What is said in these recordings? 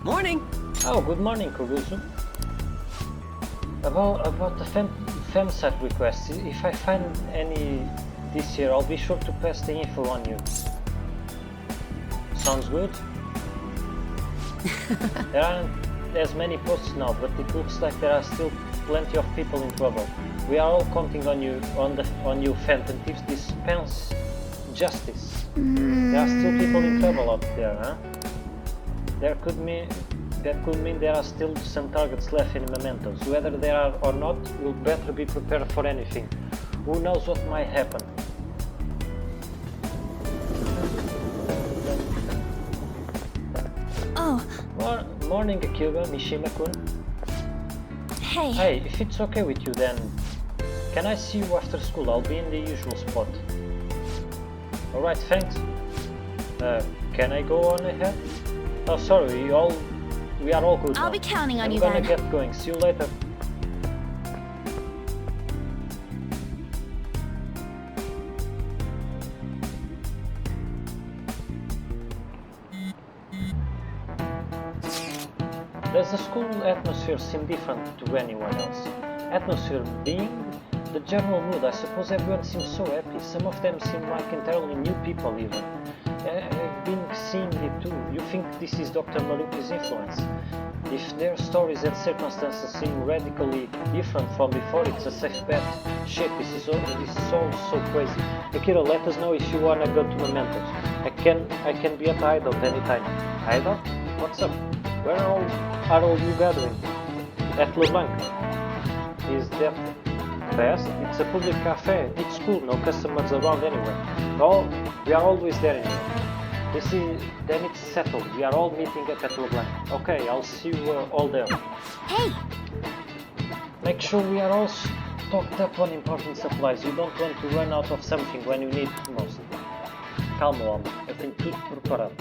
Morning! Oh, good morning, Kurusu. About the fem site requests, if I find any this year, I'll be sure to pass the info on you. Sounds good? There aren't as many posts now, but it looks like there are still plenty of people in trouble. We are all counting on you, on you femtentives dispense justice. There are still people in trouble out there, huh? That could mean there are still some targets left in mementos. Whether there are or not, we'll better be prepared for anything. Who knows what might happen? Oh. Morning, Akuba, Mishima-kun. Hey. Hey, if it's okay with you, then can I see you after school? I'll be in the usual spot. Alright, thanks. Can I go on ahead? Oh, sorry, we are all good I'll now. be counting on I'm you gonna then. get going. See you later. Does the school atmosphere seem different to anyone else? Atmosphere being the general mood. I suppose everyone seems so happy. Some of them seem like entirely new people even. I've been seeing it too. You think this is Dr. Maruki's influence? If their stories and circumstances seem radically different from before, it's a safe bet. Shit, this is all so crazy. Akira, let us know if you wanna go to Mementos. I can be at the hideout anytime. Hideout? What's up? Where are all you gathering? At LeBlanc. Is that fast? It's a public cafe. It's cool, no customers around anyway. Oh, we are always there anyway. Then it's settled. We are all meeting up at LeBlanc. Okay, I'll see you all there. Hey! Make sure we are all stocked up on important supplies. You don't want to run out of something when you need it most. Calma, homem. Eu tenho tudo preparado.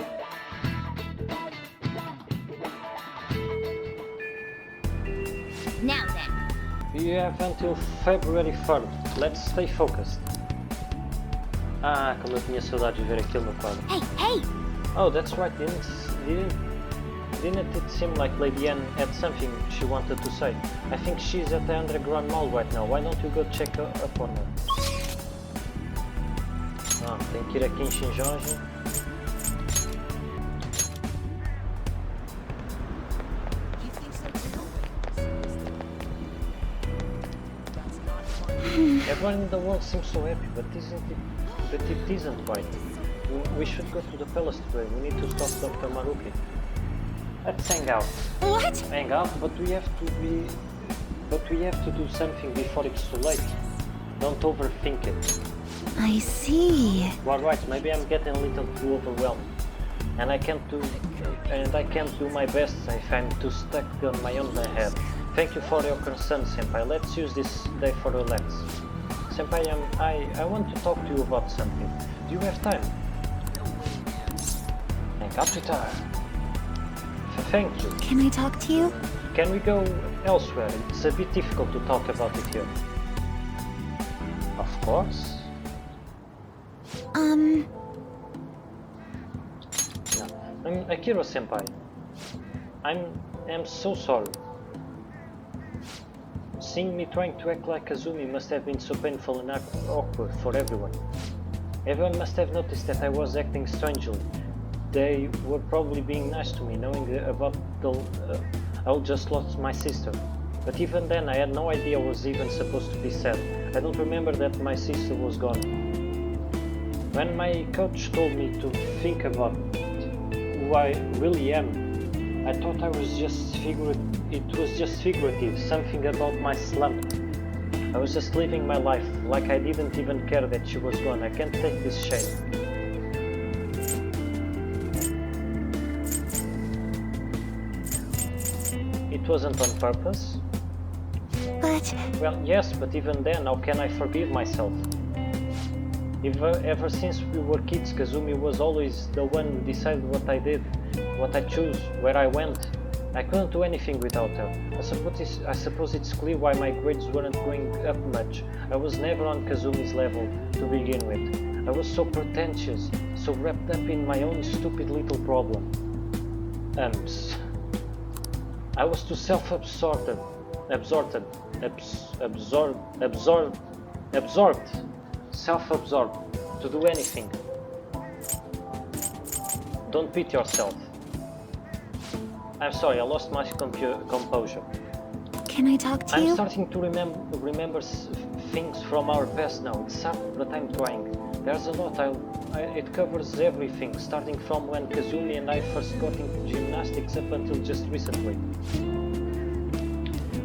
Now then. You have until February 3rd. Let's stay focused. Ah, como eu tinha saudades de ver aquilo no quadro. Hey, hey! Oh, that's right. Didn't it seem like Lady Anne had something she wanted to say? I think she's at the underground mall right now. Why don't you go check up on her? Ah, tem que ir aqui em Shinjonji. Everyone in the world seems so happy, but it isn't right. We should go to the palace today. We need to stop Dr. Maruki. Let's hang out. What? Hang out, but we have to do something before it's too late. Don't overthink it. I see. Well, right, maybe I'm getting a little too overwhelmed. And I can't do my best if I'm too stuck on my own head. Thank you for your concern, Senpai. Let's use this day for relax. Senpai, I want to talk to you about something. Do you have time? Hang up with her. Thank you. Can I talk to you? Can we go elsewhere? It's a bit difficult to talk about it here. Of course. No. Akira Senpai. I'm so sorry. Seeing me trying to act like Kazumi must have been so painful and awkward for everyone. Everyone must have noticed that I was acting strangely. They were probably being nice to me, knowing about I just lost my sister. But even then, I had no idea I was even supposed to be sad. I don't remember that my sister was gone. When my coach told me to think about who I really am, I thought it was just figurative, something about my slump. I was just living my life, like I didn't even care that she was gone. I can't take this shame. It wasn't on purpose. But... Well, yes, but even then, how can I forgive myself? Ever since we were kids, Kazumi was always the one who decided what I did, what I chose, where I went. I couldn't do anything without her. I suppose it's clear why my grades weren't going up much. I was never on Kazumi's level to begin with. I was so pretentious, so wrapped up in my own stupid little problem. I was too self-absorbed, self-absorbed to do anything. Don't beat yourself. I'm sorry, I lost my composure. Can I talk to I'm you? starting to remember things from our past now. It's sad, but I'm trying. There's a lot. It covers everything, starting from when Kazumi and I first got into gymnastics up until just recently.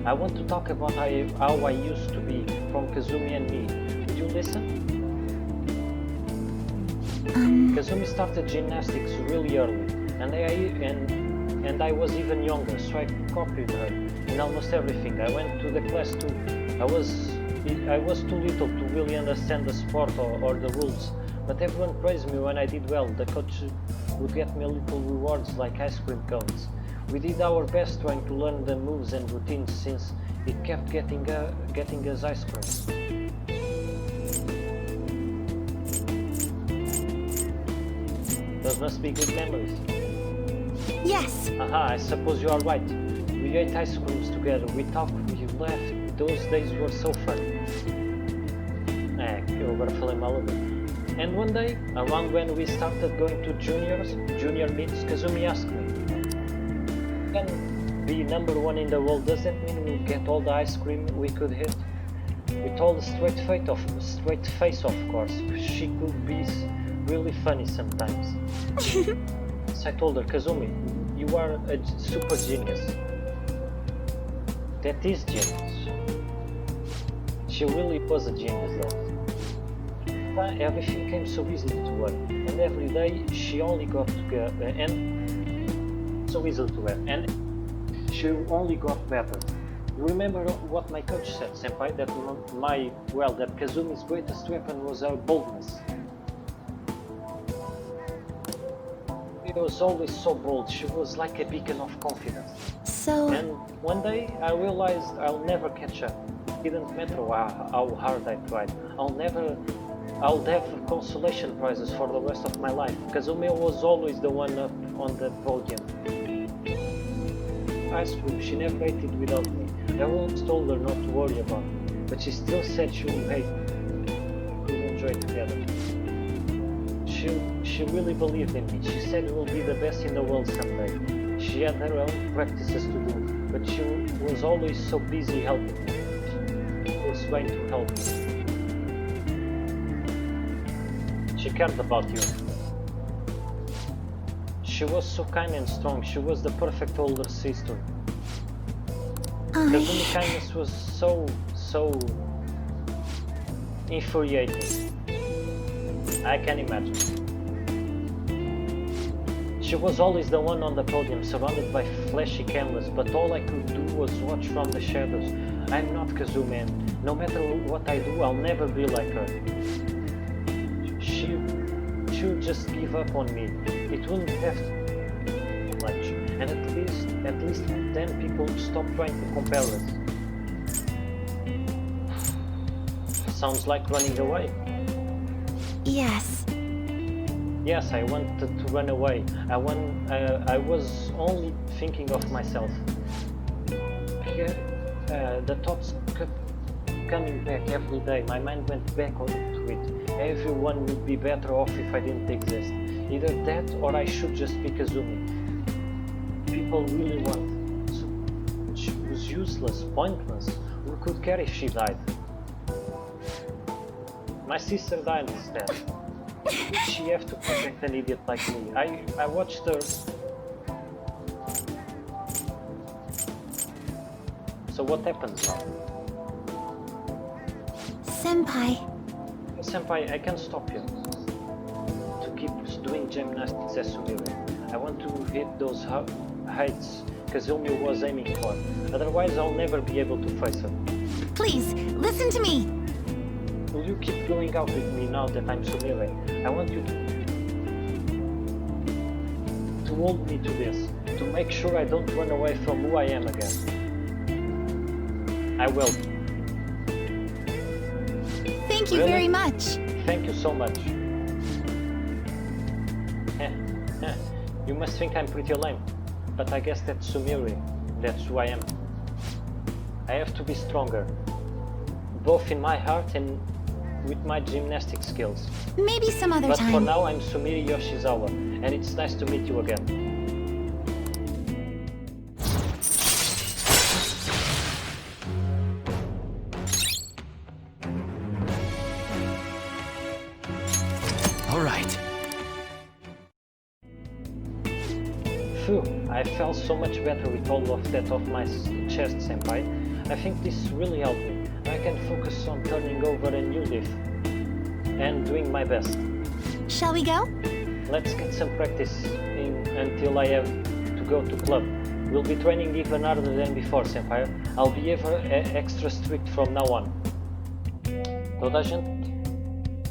I want to talk about how I used to be from Kazumi and me. Would you listen? Kazumi started gymnastics really early, and I was even younger, so I copied her in almost everything. I went to the class too. I was too little to really understand the sport or the rules, but everyone praised me when I did well. The coach would get me little rewards like ice cream cones. We did our best trying to learn the moves and routines since it kept getting us ice cream. Those must be good memories. Yes. Aha, I suppose you are right. We ate ice creams together, we talked, we laughed. Those days were so fun. Eu agora falei mal a ver. And one day, around when we started going to junior meets, Kazumi asked me, "Can be #1 in the world, does that mean we'll get all the ice cream we could hit?" With all the straight face of course. She could be really funny sometimes. So I told her, "Kazumi, you are a super genius." That is genius. She really was a genius though. Everything came so easily to her, and every day she only got together, and so easily to her, and she only got better. You remember what my coach said, Senpai? That Kazumi's greatest weapon was her boldness. She was always so bold. She was like a beacon of confidence. So... And one day I realized I'll never catch up. It didn't matter how hard I tried. I'll have consolation prizes for the rest of my life. Kazumi was always the one up on the podium. Ice cream, she never ate it without me. I always told her not to worry about it, but she still said she would enjoy it together. She really believed in me. She said we'll be the best in the world someday. She had her own practices to do, but she was always so busy helping me. She was going to help me. She cared about you. She was so kind and strong. She was the perfect older sister. Kazumi's kindness was so infuriating. I can imagine. She was always the one on the podium, surrounded by flashy cameras, but all I could do was watch from the shadows. I'm not Kazumi, and no matter what I do, I'll never be like her. She would just give up on me. It wouldn't have much, and at least then people would stop trying to compare us. Sounds like running away. Yes. Yes, I wanted to run away. I was only thinking of myself. The thoughts kept coming back every day. My mind went back onto it. Everyone would be better off if I didn't exist. Either that or I should just be Kazumi. People really want. So she was useless, pointless. Who could care if she died? My sister died instead. Did she have to protect an idiot like me? I watched her. So what happens now? Senpai, I can stop you. To keep doing gymnastics as Sumire. I want to hit those heights Kazumi was aiming for. Otherwise I'll never be able to face her. Please, listen to me. Will you keep going out with me now that I'm Sumire? I want you to hold me to this, to make sure I don't run away from who I am again. I will. Thank you very much. Thank you so much. You must think I'm pretty lame, but I guess that's Sumire. That's who I am. I have to be stronger, both in my heart and with my gymnastic skills. Maybe some other But time. for now, I'm Sumire Yoshizawa, and it's nice to meet you again. All right. Phew, I felt so much better with all of that off my chest, senpai. I think this really helped me. I can focus on turning over a new leaf and doing my best. Shall we go? Let's get some practice in until I have to go to club. We'll be training even harder than before, senpai. I'll be extra strict from now on. Toda a gente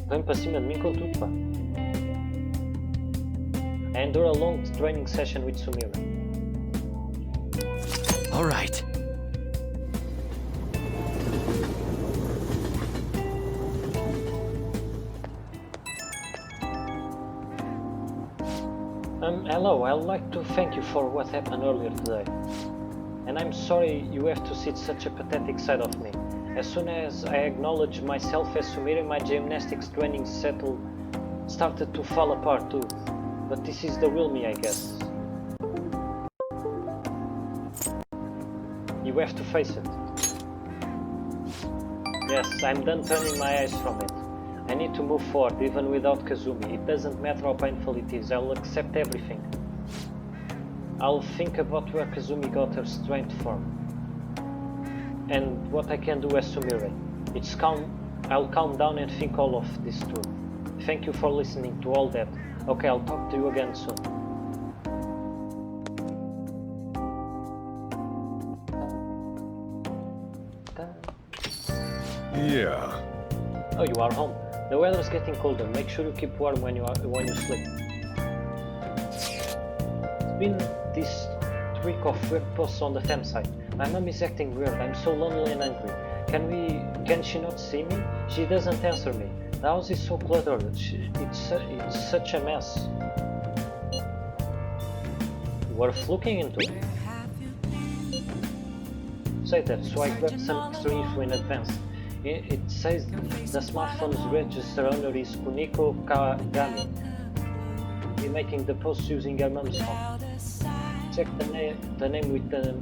vem para cima de mim com tudo, pá. I endure a long training session with Sumire. All right. Hello, I'd like to thank you for what happened earlier today. And I'm sorry you have to see such a pathetic side of me. As soon as I acknowledged myself as Sumire, my gymnastics training started to fall apart too. But this is the real me, I guess. You have to face it. Yes, I'm done turning my eyes from it. I need to move forward, even without Kazumi. It doesn't matter how painful it is, I'll accept everything. I'll think about where Kazumi got her strength from. And what I can do as Sumire. I'll calm down and think all of this through. Thank you for listening to all that. Okay, I'll talk to you again soon. Yeah. Oh, you are home. The weather's getting colder. Make sure you keep warm when you sleep. It's been this streak of weird posts on the fam site. My mom is acting weird. I'm so lonely and angry. Can she not see me? She doesn't answer me. The house is so cluttered. It's such a mess. Worth looking into. Say that, so I grabbed some extra info in advance. It says the smartphone's register owner is Kuniko Kagami. You're making the post using your mom's phone. Check the name with the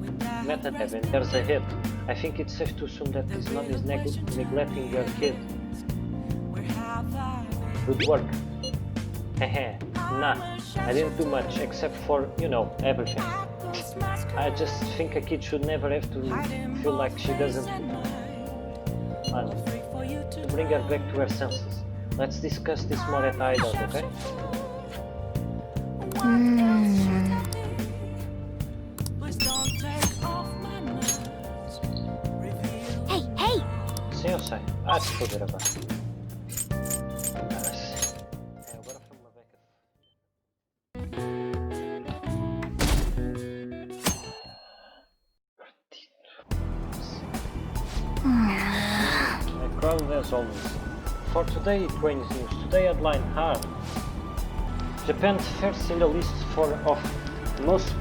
meta tab and there's a hit. I think it's safe to assume that his mom is neglecting your kid. Good work. Hehe. Nah, I didn't do much except for, everything. I just think a kid should never have to feel like she doesn't to bring her back to her senses. Let's discuss this more at hideout, okay? Hey! Sim, eu sei. Se foder agora. Agora foi uma beca. Crowded as always. For today, trains news. Today headline hard. Japan first in the list of most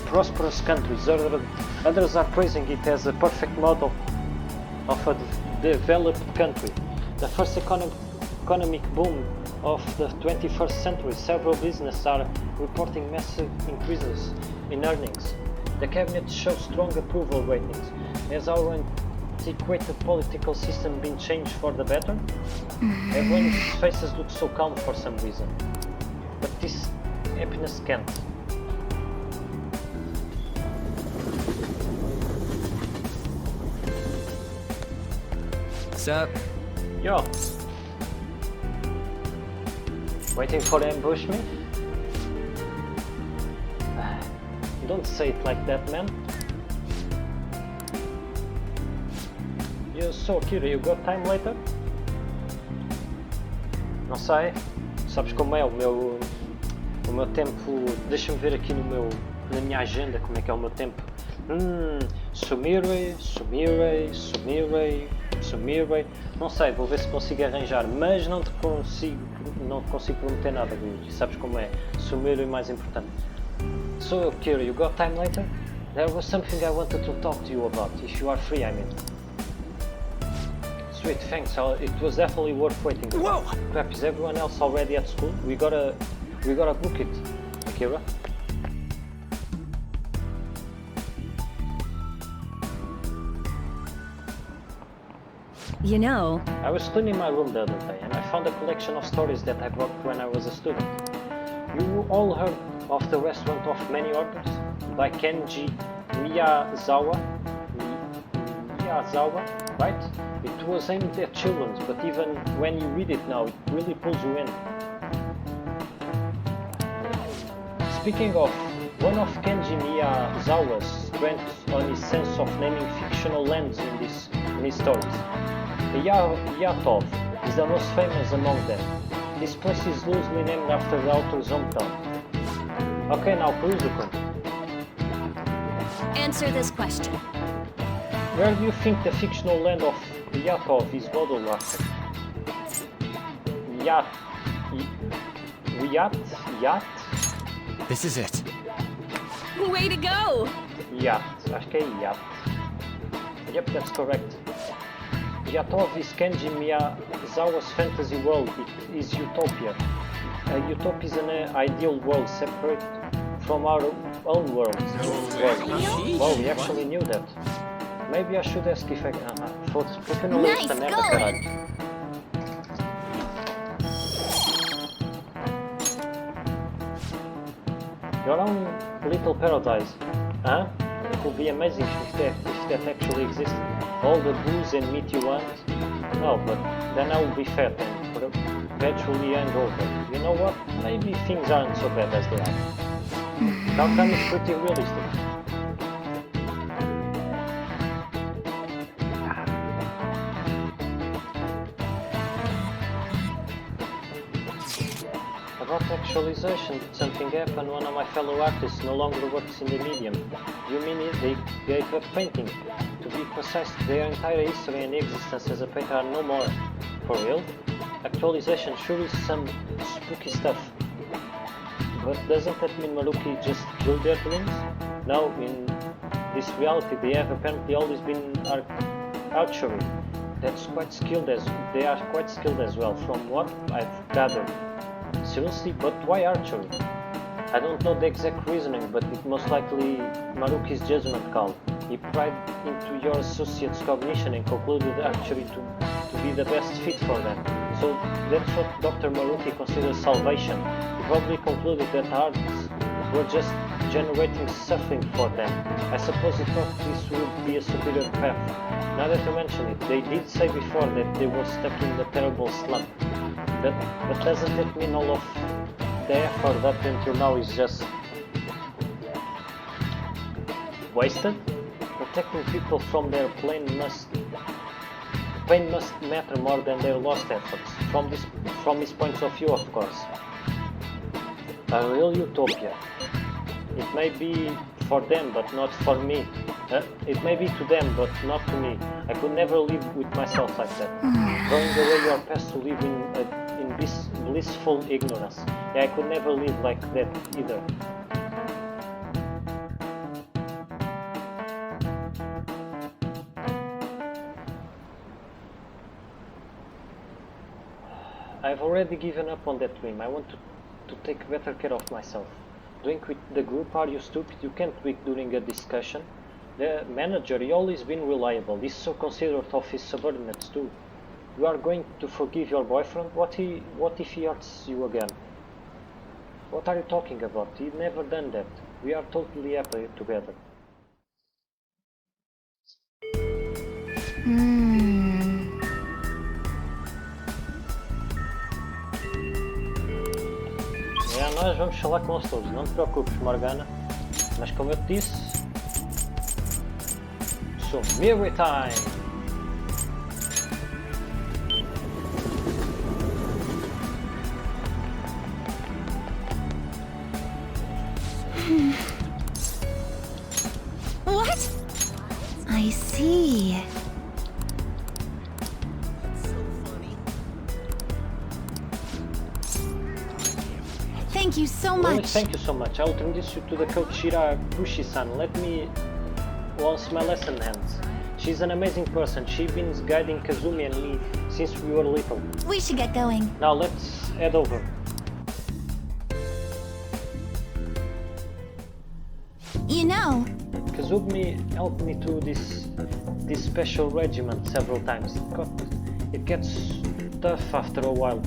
prosperous countries. Others are praising it as a perfect model of a developed country. The first economic boom of the 21st century. Several businesses are reporting massive increases in earnings. The cabinet shows strong approval ratings. Has our antiquated political system been changed for the better? Everyone's faces look so calm for some reason. But this happiness can't. Sup? Yo! Waiting for ambush me? Don't say it like that, man. You're so cute, you got time later? Não sei. Sabes como é o meu tempo. Deixa-me ver aqui na minha agenda como é que é o meu tempo. Sumire. Não sei, vou ver se consigo arranjar, mas não te consigo prometer nada, Luigi. Sabes como é? Sumire é mais importante. So, Kira, you got time later? There was something I wanted to talk to you about, if you are free, I mean. Sweet, thanks. It was definitely worth waiting. Whoa! Crap, is everyone else already at school? We gotta book it, Akira. You know, I was cleaning my room the other day and I found a collection of stories that I wrote when I was a student. You all heard of the restaurant of many orders by Kenji Miyazawa, right? It was aimed at children, but even when you read it now, it really pulls you in. Speaking of, one of Kenji Miyazawa's strengths on his sense of naming fictional lands in his stories. Yatov is the most famous among them. This place is loosely named after the author's hometown. Okay, now Peruzukun. answer this question. Where do you think the fictional land of Yatov is modeled after? Yat? This is it. Way to go! Yat. Acho que é Yat. Yep, that's correct. Yatov is Kenji Miyazawa's fantasy world. It is utopia. Utopia is an ideal world separate from our own world. Wow, we actually knew that. Maybe I should ask if I can. Foda-se, por que eu não leio esta merda, caralho? Your own little paradise, huh? It would be amazing if that actually existed. All the booze and meat you want? No, but then I will be fat and perpetually hungover. You know what? Maybe things aren't so bad as they are. The outcome is pretty realistic. About actualization, something happened. One of my fellow artists no longer works in the medium. You mean they gave up painting? To be precise, their entire history and existence as a painter are no more. For real? Actualization sure is some spooky stuff. But doesn't that mean Maruki just killed their dreams? No, in this reality they have apparently always been archery. That's quite skilled they are quite skilled as well, from what I've gathered. Seriously, but why archery? I don't know the exact reasoning, but it most likely Maruki's judgment call. He pried into your associate's cognition and concluded archery to be the best fit for them. So that's what Dr. Maruki considers salvation. He probably concluded that arts were just generating suffering for them. I suppose he thought this would be a superior path. Now that you mention it, they did say before that they were stuck in the terrible slump. But doesn't that mean all of the effort up until now is just wasted? Protecting people from their pain must matter more than their lost efforts. From his point of view, of course. A real utopia. It may be for them, but not for me. It may be to them, but not to me. I could never live with myself like that. Throwing away your past to live in this blissful ignorance. Yeah, I could never live like that either. I've already given up on that dream. I want to take better care of myself. Drink with the group? Are you stupid? You can't drink during a discussion. The manager, he always been reliable. He's so considerate of his subordinates too. You are going to forgive your boyfriend? What if he hurts you again? What are you talking about? He'd never done that. We are totally happy together. Nós vamos falar com eles todos, não te preocupes, Morgana. Mas como eu te disse, Summary time! What? I see. Thank you so Really, much. thank you so much. I'll introduce you to the coach Shirakushi-san. Let me once my lesson ends. She's an amazing person. She's been guiding Kazumi and me since we were little. We should get going. Now let's head over. You know, Kazumi helped me through this special regiment several times. It gets tough after a while.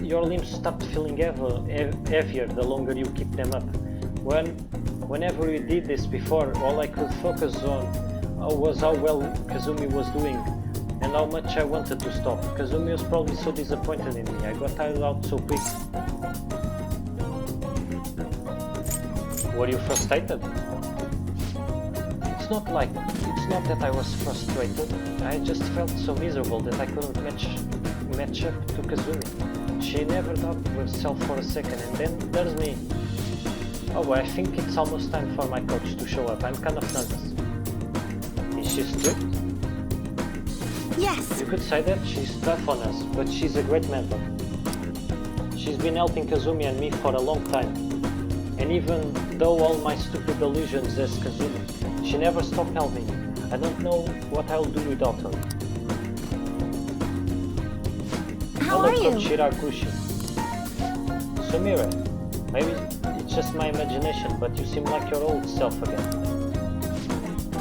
Your limbs start feeling heavier the longer you keep them up. Whenever we did this before, all I could focus on was how well Kazumi was doing and how much I wanted to stop. Kazumi was probably so disappointed in me. I got tired out so quick. Were you frustrated? It's not that I was frustrated. I just felt so miserable that I couldn't match up to Kazumi. She never doubted herself for a second, and then there's me. Oh, I think it's almost time for my coach to show up. I'm kind of nervous. Is she strict? yes. You could say that. She's tough on us, but she's a great mentor. She's been helping Kazumi and me for a long time. And even though all my stupid delusions as Kazumi, she never stopped helping me. I don't know what I'll do without her. How Hello, are you? Coach Shirakushi. Sumire, maybe it's just my imagination, but you seem like your old self again.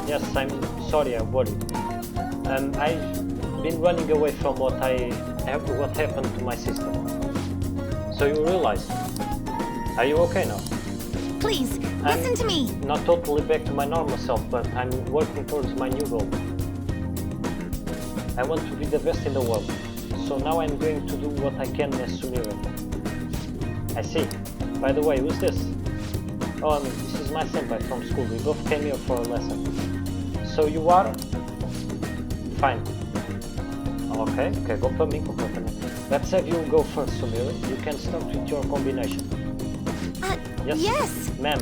Yes, I'm sorry, I worried. I've been running away from what happened to my sister. So you realized? Are you okay now? Please, listen to me. Not totally back to my normal self, but I'm working towards my new goal. I want to be the best in the world. So now I'm going to do what I can as Sumire. I see. By the way, who's this? Oh, this is my senpai from school. We both came here for a lesson. So you are? Fine. Okay, go para mim completamente. Let's have you go first, Sumire. You can start with your combination. Yes. Ma'am.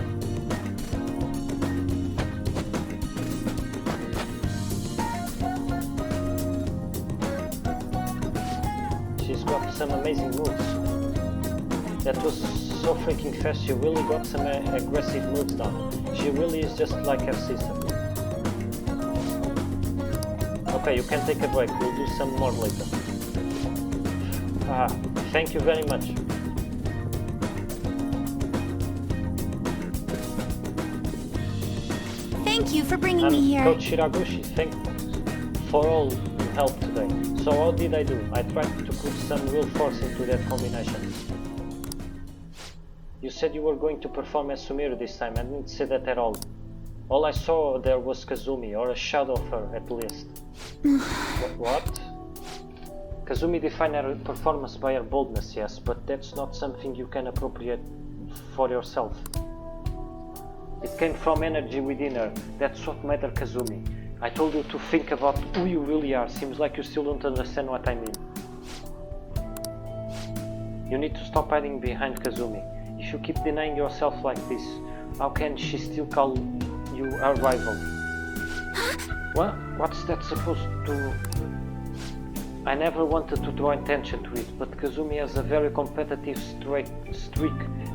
She's got some amazing moves. That was so freaking fast. She really got some aggressive moves down. She really is just like her sister. Okay, you can take a break. We'll do some more later. Thank you very much. Thank you for bringing me here. Coach Shiraguchi, thanks for all your help today. So how did I do? I tried to put some real force into that combination. You said you were going to perform as Sumire this time. I didn't say that at all. All I saw there was Kazumi, or a shadow of her at least. What? Kazumi defined her performance by her boldness, yes, but that's not something you can appropriate for yourself. It came from energy within her. That's what made her Kazumi. I told you to think about who you really are. Seems like you still don't understand what I mean. You need to stop hiding behind Kazumi. If you keep denying yourself like this, how can she still call you her rival? What's that supposed to... I never wanted to draw attention to it, but Kazumi has a very competitive streak.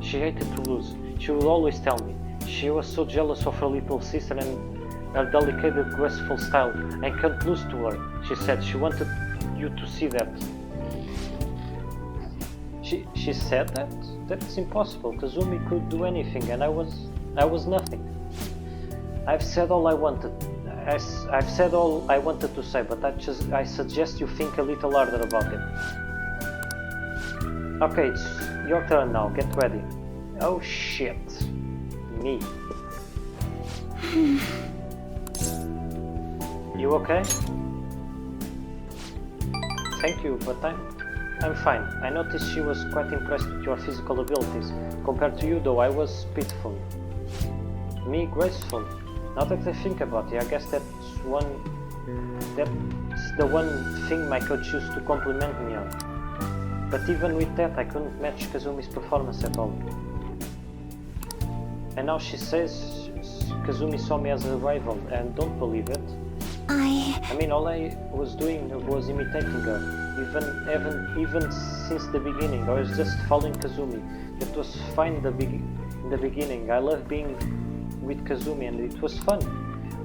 She hated to lose. She would always tell me. She was so jealous of her little sister and her delicate, graceful style. I can't lose to her, she said. She wanted you to see that. She said that? That's impossible. Kazumi could do anything and I was nothing. I've said all I wanted. I've said all I wanted to say, but I suggest you think a little harder about it. Okay, it's your turn now. Get ready. Oh shit. Me. You okay? Thank you, but I'm fine. I noticed she was quite impressed with your physical abilities. Compared to you though, I was pitiful. Me, graceful. Now that I think about it, I guess that's the one thing my coach used to compliment me on. But even with that, I couldn't match Kazumi's performance at all. And now she says Kazumi saw me as a rival, and don't believe it. I mean, all I was doing was imitating her. Even since the beginning, I was just following Kazumi. It was fine in the beginning. I love being with Kazumi and it was fun.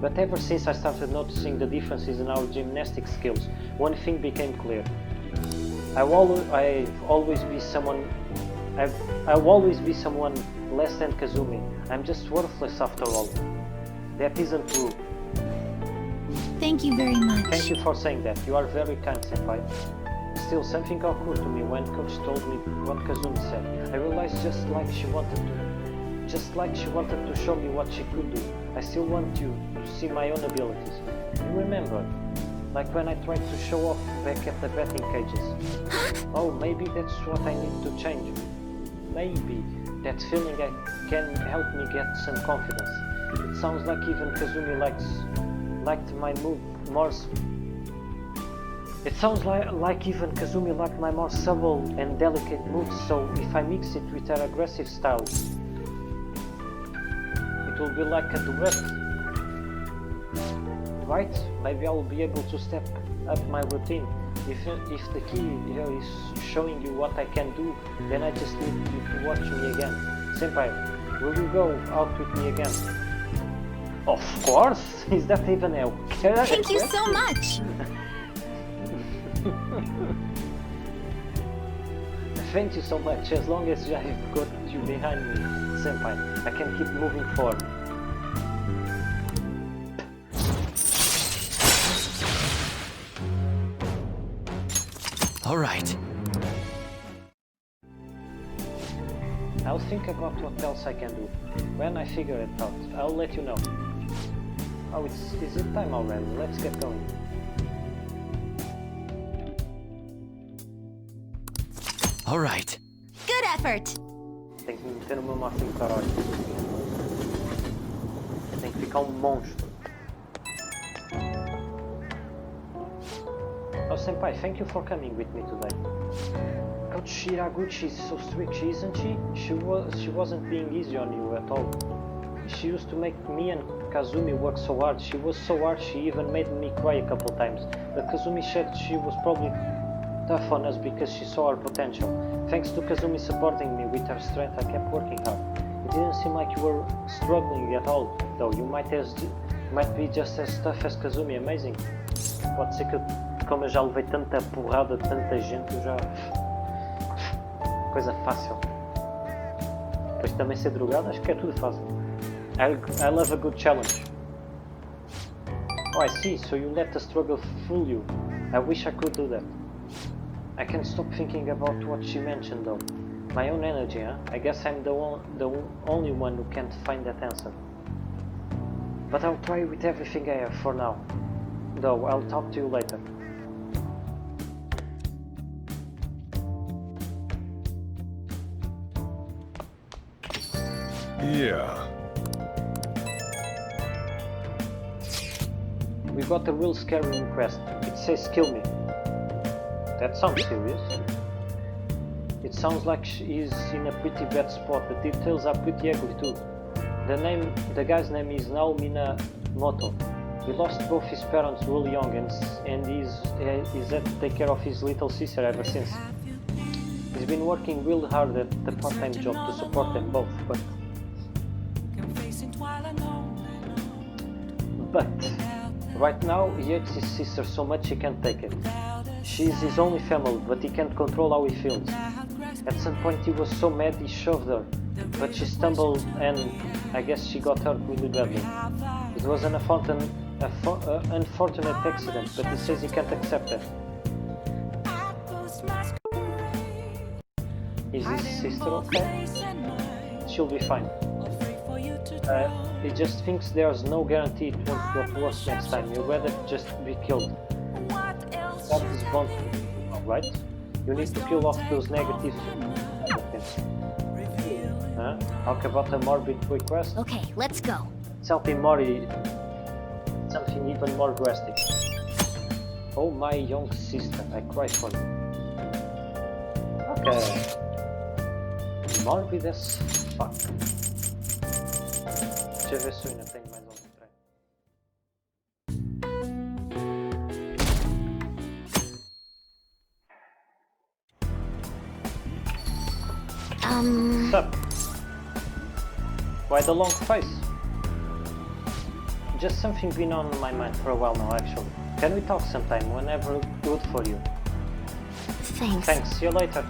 But ever since I started noticing the differences in our gymnastic skills, one thing became clear. I'll always be someone less than Kazumi. I'm just worthless after all. That isn't true. Thank you very much. Thank you for saying that. You are very kind, senpai. Still, something occurred to me when Coach told me what Kazumi said. I realized just like she wanted to show me what she could do. I still want you to see my own abilities. You remember? Like when I tried to show off back at the betting cages. Oh, maybe that's what I need to change. Maybe that feeling can help me get some confidence. It sounds like even Kazumi liked my move more. It sounds like even Kazumi liked my more subtle and delicate moves. So if I mix it with her aggressive style, it will be like a duet. Right? Maybe I will be able to step up my routine. If the key here is showing you what I can do, then I just need you to watch me again. Senpai, will you go out with me again? Of course! Is that even a question? Thank you so much. Thank you so much. As long as I've got you behind me, Senpai, I can keep moving forward. All right. I'll think about what else I can do. When I figure it out, I'll let you know. Oh, is it time already? Let's get going. All right. Good effort. Tenho que me meter no meu máximo caralho. Tenho que ficar monstro. Oh, senpai, thank you for coming with me today. Coach Shiraguchi is so strict, isn't she? She wasn't being easy on you at all. She used to make me and Kazumi work so hard. She was so hard she even made me cry a couple times. But Kazumi said she was probably tough on us because she saw our potential. Thanks to Kazumi supporting me with her strength, I kept working hard. It didn't seem like you were struggling at all, though. You might be just as tough as Kazumi. Amazing. Pode ser que como eu já levei tanta porrada de tanta gente, eu já... coisa fácil. Depois também ser drogado, acho que é tudo fácil. I love a good challenge. Oh, I see, so you let the struggle fool you. I wish I could do that. I can't stop thinking about what she mentioned though. My own energy, huh? I guess I'm the only one who can't find that answer. But I'll try with everything I have for now. Though, I'll talk to you later. Yeah. We got a real scary request. It says kill me. That sounds serious. It sounds like she's in a pretty bad spot. The details are pretty ugly too. The guy's name is Naomi Minamoto. He lost both his parents really young and he's had to take care of his little sister ever since. He's been working real hard at the part-time job to support them both, but right now he hates his sister so much he can't take it. She's his only family, but he can't control how he feels. At some point he was so mad he shoved her, but she stumbled and I guess she got hurt really badly. It was an unfortunate accident, but he says he can't accept it. Is his sister okay? She'll be fine. He just thinks there's no guarantee it won't get worse next time. You'd rather just be killed. That is bound to be, alright? You need to kill off those negative things. Talk about a morbid request? Okay, let's go. Something even more drastic. Oh my young sister, I cry for you. Okay. Morbid as fuck. Deixa eu ver se eu ainda tenho mais algum treino. Sup? Why the long face? just something been on my mind for a while now actually. Can we talk sometime, whenever good for you? Thanks. Thanks, see you later.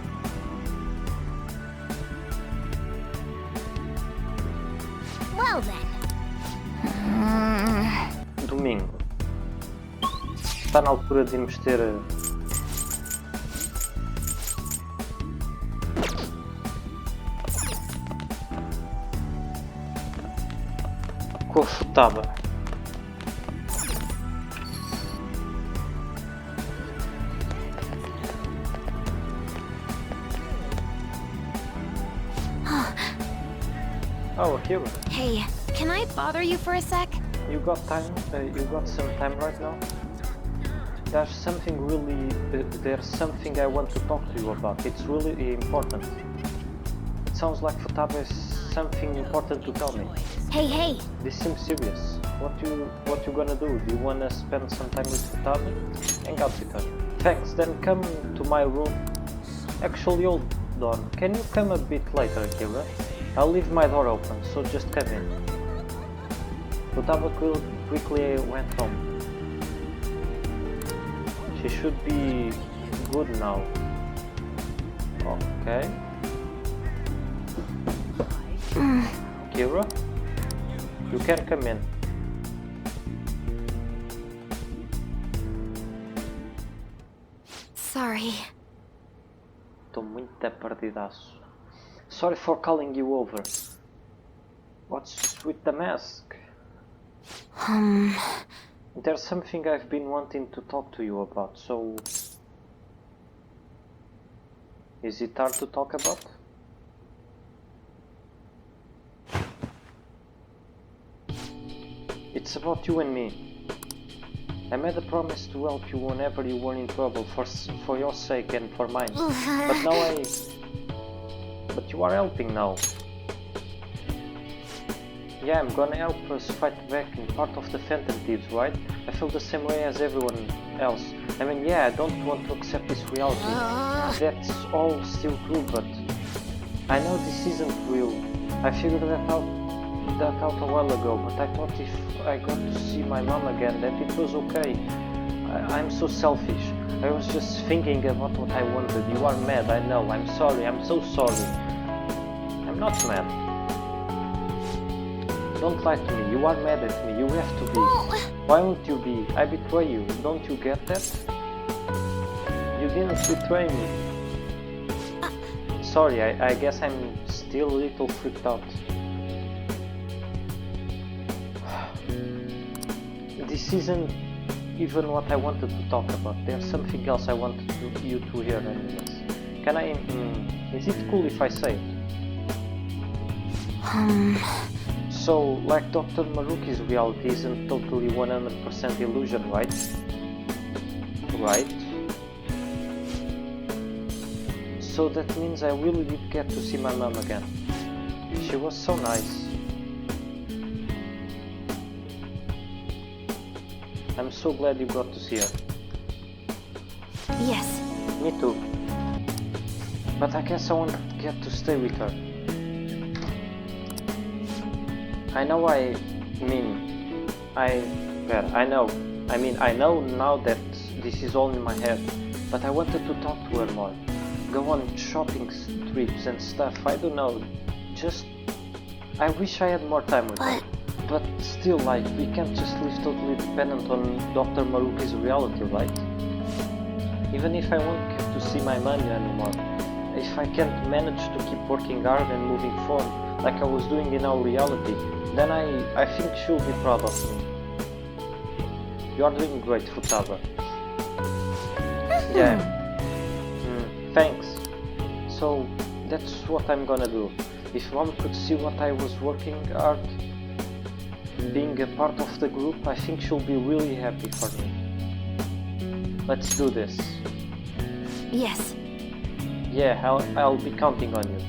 Well then. Domingo. Está na altura de irmos ter... com a Futaba. Oh, here. Hey, can I bother you for a sec? You got time? You got some time right now? There's something I want to talk to you about. It's really important. It sounds like Futaba has something important to tell me. Hey. This seems serious. What you gonna do? Do you wanna spend some time with Futaba? Hang out with her. Thanks. Then come to my room. Actually, hold on. Can you come a bit later, Kira? I'll leave my door open, so just come in. Futaba quickly went home. She should be good now. Okay. Kira? You can come in. Sorry. Tô muito perdidaço. Sorry for calling you over. What's with the mask? There's something I've been wanting to talk to you about, so... Is it hard to talk about? It's about you and me. I made a promise to help you whenever you were in trouble for your sake and for mine. But now But you are helping now. Yeah, I'm gonna help us fight back in part of the Phantom Thieves, right? I feel the same way as everyone else. I mean, yeah, I don't want to accept this reality. That's all still true, but I know this isn't real. I figured that out a while ago, but I thought if I got to see my mom again, that it was okay. I'm so selfish. I was just thinking about what I wanted. You are mad, I know. I'm sorry, I'm so sorry. I'm not mad. Don't lie to me, you are mad at me, you have to be. Why won't you be? I betray you, don't you get that? You didn't betray me. Sorry, I guess I'm still a little freaked out. This isn't even what I wanted to talk about. There's something else I wanted you to hear anyways. Can I... is it cool if I say it? So, like Dr. Maruki's reality isn't totally 100% illusion, right? Right? So that means I really did get to see my mom again. She was so nice. I'm so glad you got to see her. Yes. Me too. But I guess I won't get to stay with her. I know I know now that this is all in my head, but I wanted to talk to her more. Go on shopping trips and stuff, I don't know. Just... I wish I had more time with her. But still, like, we can't just live totally dependent on Dr. Maruki's reality, right? Even if I won't get to see my money anymore, if I can't manage to keep working hard and moving forward like I was doing in our reality, then I think she'll be proud of me. You are doing great, Futaba. Yeah. Thanks. So, that's what I'm gonna do. If Mom could see what I was working hard, being a part of the group, I think she'll be really happy for me. Let's do this. Yes. Yeah, I'll be counting on you.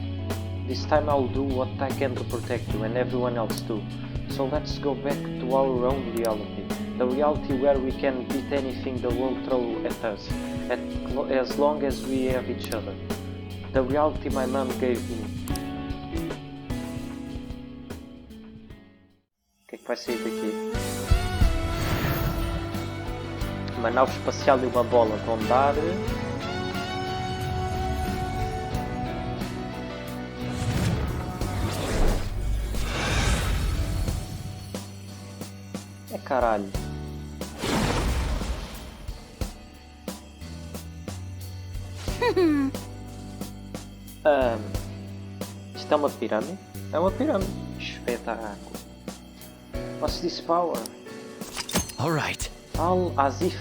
This time I'll do what I can to protect you and everyone else too. So let's go back to our own reality. The reality where we can beat anything the world throws at us, as long as we have each other. The reality my mom gave me. O que é que vai sair daqui? uma nave espacial e uma bola vão dar... É caralho. Isto é uma pirâmide? É uma pirâmide. Espetáculo. What's this power? All right. As if.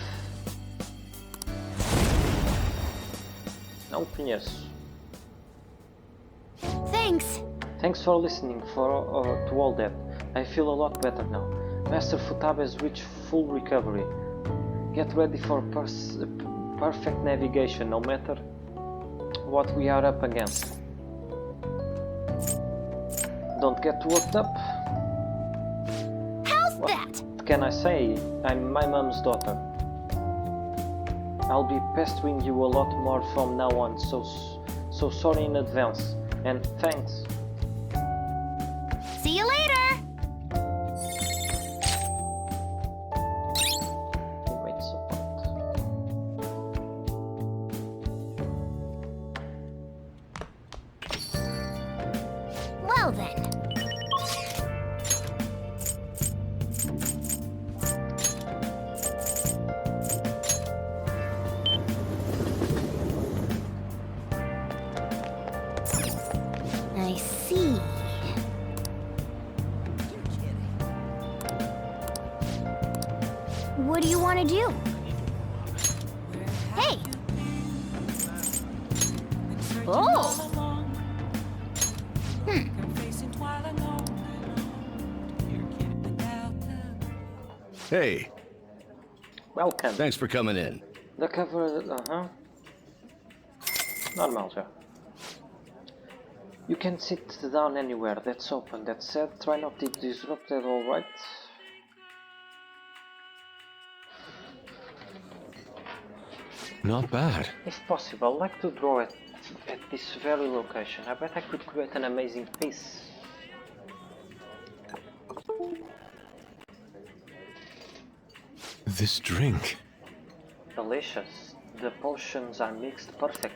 Não conheço. Thanks. Thanks for listening to all that. I feel a lot better now. Master Futaba has reached full recovery. Get ready for perfect navigation, no matter what we are up against. Don't get worked up. How's that? What can I say? I'm my mom's daughter. I'll be pestering you a lot more from now on, so sorry in advance. And thanks. See you later. Teammate support. Well then. I see. What do you want to do? Hey! Oh! Hey, Welcome. thanks for coming in. The cover, Normal já. You can sit down anywhere that's open. That said, try not to disrupt it, alright? Not bad. If possible, I'd like to draw it at this very location. I bet I could create an amazing piece. This drink. Delicious. The potions are mixed perfect.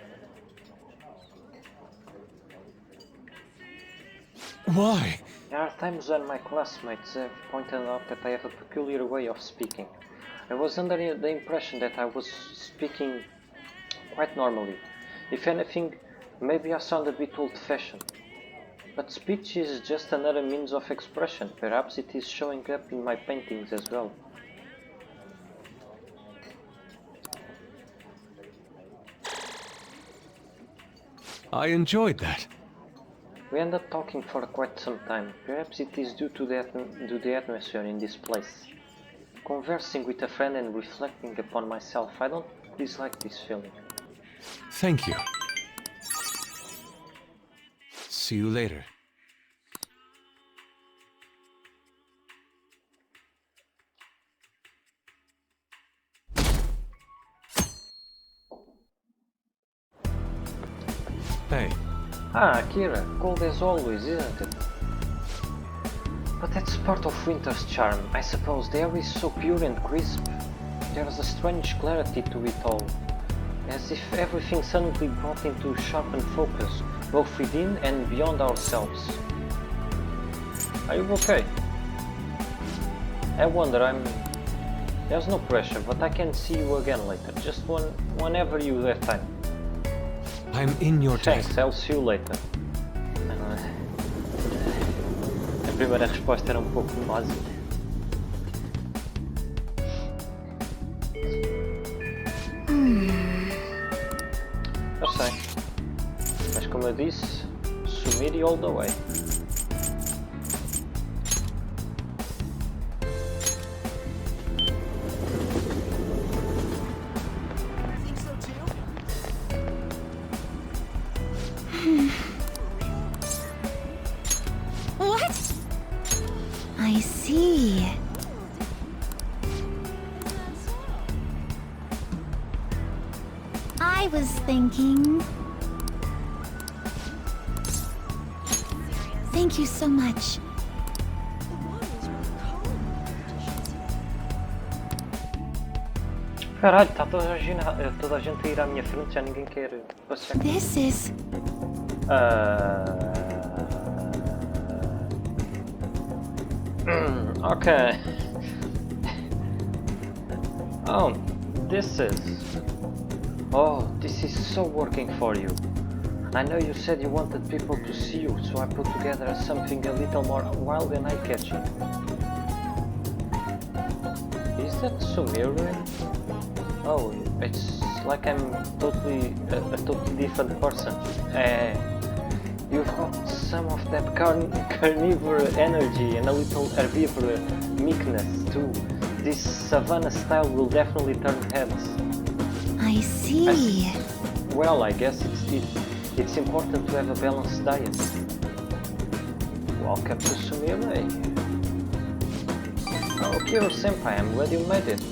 Why? There are times when my classmates have pointed out that I have a peculiar way of speaking. I was under the impression that I was speaking quite normally. If anything, maybe I sound a bit old-fashioned. But speech is just another means of expression. Perhaps it is showing up in my paintings as well. I enjoyed that. We ended up talking for quite some time. Perhaps it is due to the atmosphere in this place. Conversing with a friend and reflecting upon myself, I don't dislike this feeling. Thank you. See you later. Hey, Ah, Kira, cold as always, isn't it? But that's part of winter's charm, I suppose. The air is so pure and crisp. There's a strange clarity to it all, as if everything suddenly brought into sharpened focus, both within and beyond ourselves. Are you okay? I wonder, There's no pressure, but I can see you again later, just whenever you have time. I'm in your debt. Thanks, I'll see you later. A primeira resposta era um pouco básica. Eu sei. Mas como eu disse, sumir all the way. What? I see. I was thinking... Thank you so much. Caralho, está toda a gente a ir à minha frente, já ninguém quer passear. This is... Okay. Oh, this is... Oh, this is so working for you. I know you said you wanted people to see you, so I put together something a little more wild and eye-catching. Is that Sumerian? Oh, it's like I'm totally a totally different person. You've got some of that carnivore energy and a little herbivore meekness too. This savannah style will definitely turn heads. I see. Well, I guess it's important to have a balanced diet. Welcome to Sumire. Oh, Kiro-senpai, I'm glad you made it.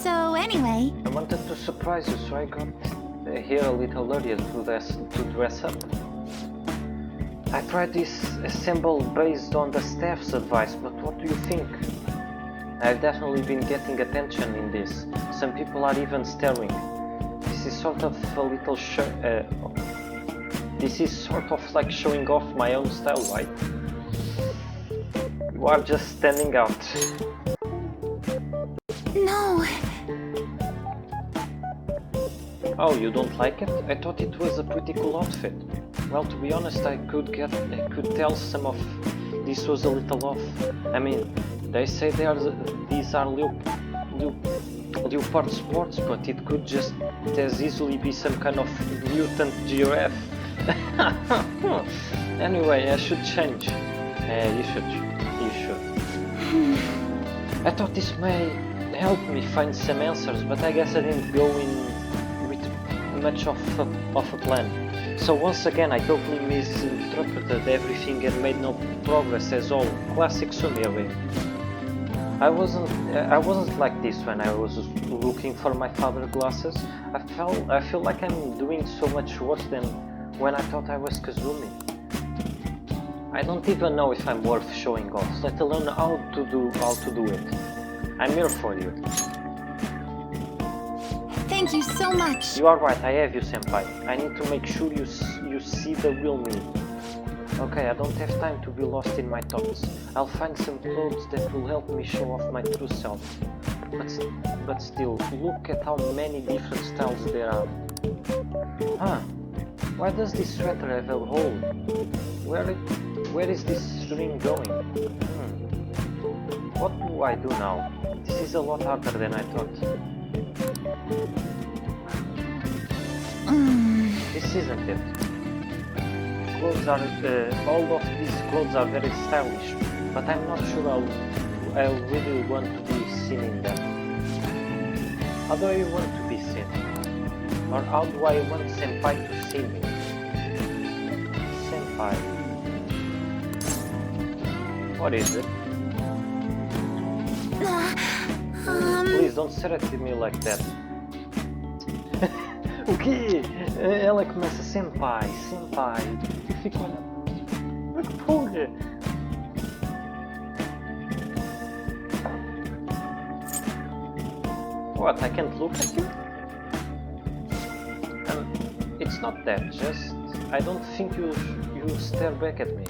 So anyway, I wanted to surprise you, so I got here a little earlier to dress up. I tried this assemble based on the staff's advice, but what do you think? I've definitely been getting attention in this. Some people are even staring. This is sort of a little this is sort of like showing off my own style, right? You are just standing out. no. Oh, you don't like it? I thought it was a pretty cool outfit. Well, to be honest, I could tell some of this was a little off. I mean, they say these are leopard sports, but it could just as easily be some kind of mutant giraffe. Anyway, I should change. You should. I thought this may help me find some answers, but I guess I didn't go in with much of a plan. So once again, I totally misinterpreted everything and made no progress as all. Classic Sumire. I wasn't like this when I was looking for my father glasses. I feel like I'm doing so much worse than when I thought I was Kazumi. I don't even know if I'm worth showing off, let alone how to do it. I'm here for you. Thank you so much. You are right, I have you, senpai. I need to make sure you see the real me. Okay, I don't have time to be lost in my thoughts. I'll find some clothes that will help me show off my true self. But still, look at how many different styles there are. Huh? Why does this sweater have a hole? Where is this string going? What do I do now? This is a lot harder than I thought. This isn't it. Clothes are all of these clothes are very stylish, but I'm not sure I really want to be seen in them. How do I want to be seen? Or how do I want senpai to see me? Senpai. What is it? Please don't stare at me like that. O quê? Ela começa senpai. E fica olhando. Mas que porra? What? I can't look at you? It's not that. Just I don't think you stare back at me.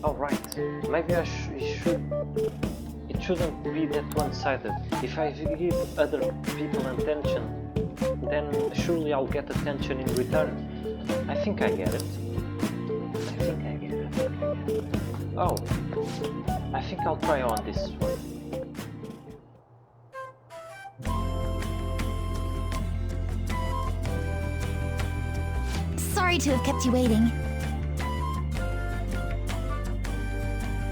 Oh right. Maybe it shouldn't be that one-sided. If I give other people attention, then surely I'll get attention in return. I think I get it. Oh, I think I'll try on this one. Sorry to have kept you waiting.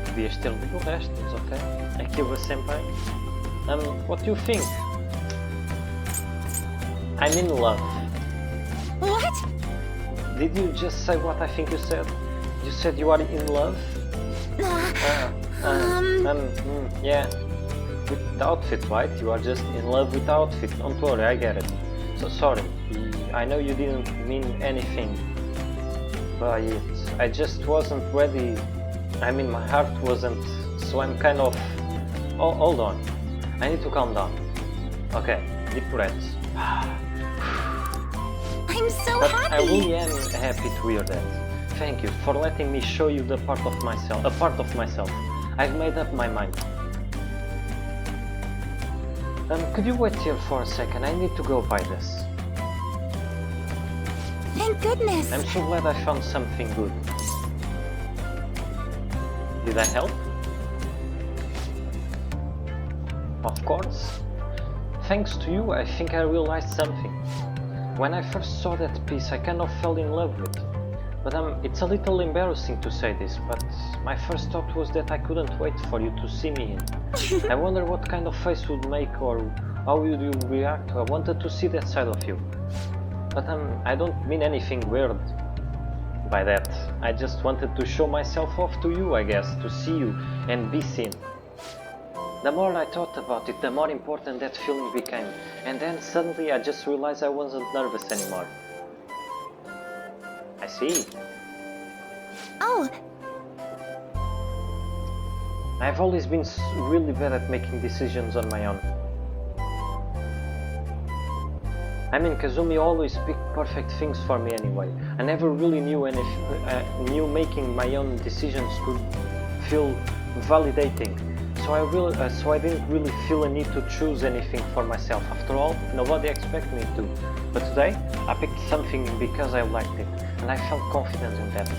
Devias ter lido o resto, mas ok. Aqui eu vou sempre. What do you think? I'm in love. What? Did you just say what I think you said? You said you are in love? Yeah. With the outfit, right? You are just in love with the outfit. Don't worry, I get it. So sorry. I know you didn't mean anything by it. I just wasn't ready. I mean, my heart wasn't. So I'm kind of. Oh, hold on. I need to calm down. Okay, deep breaths. I'm so But I happy. really am happy to hear that. Thank you for letting me show you a part of myself. I've made up my mind. Could you wait here for a second? I need to go buy this. Thank goodness. I'm so glad I found something good. Did I help? Of course. Thanks to you, I think I realized something. When I first saw that piece, I kind of fell in love with it. But it's a little embarrassing to say this, but my first thought was that I couldn't wait for you to see me in. I wonder what kind of face would make or how would you react. I wanted to see that side of you. But I don't mean anything weird by that. I just wanted to show myself off to you, I guess, to see you and be seen. The more I thought about it, the more important that feeling became. And then suddenly I just realized I wasn't nervous anymore. I see. Oh, I've always been really bad at making decisions on my own. I mean, Kazumi always picked perfect things for me anyway. I never really knew making my own decisions could feel validating. So I didn't really feel a need to choose anything for myself. After all, nobody expected me to. But today, I picked something because I liked it, and I felt confident in that.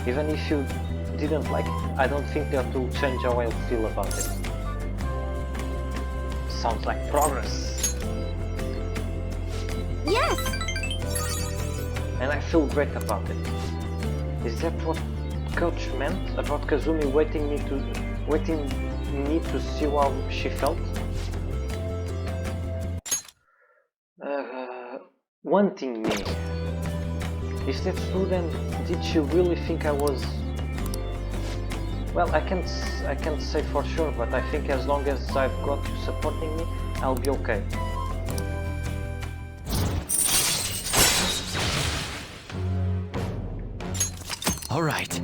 Even if you didn't like it, I don't think that will change how I feel about it. Sounds like progress. yes. And I feel great about it. Is that what Coach meant about Kazumi waiting me to see how she felt? Wanting me. If that's true, then did she really think I was... Well, I can't say for sure, but I think as long as I've got you supporting me, I'll be okay. All right.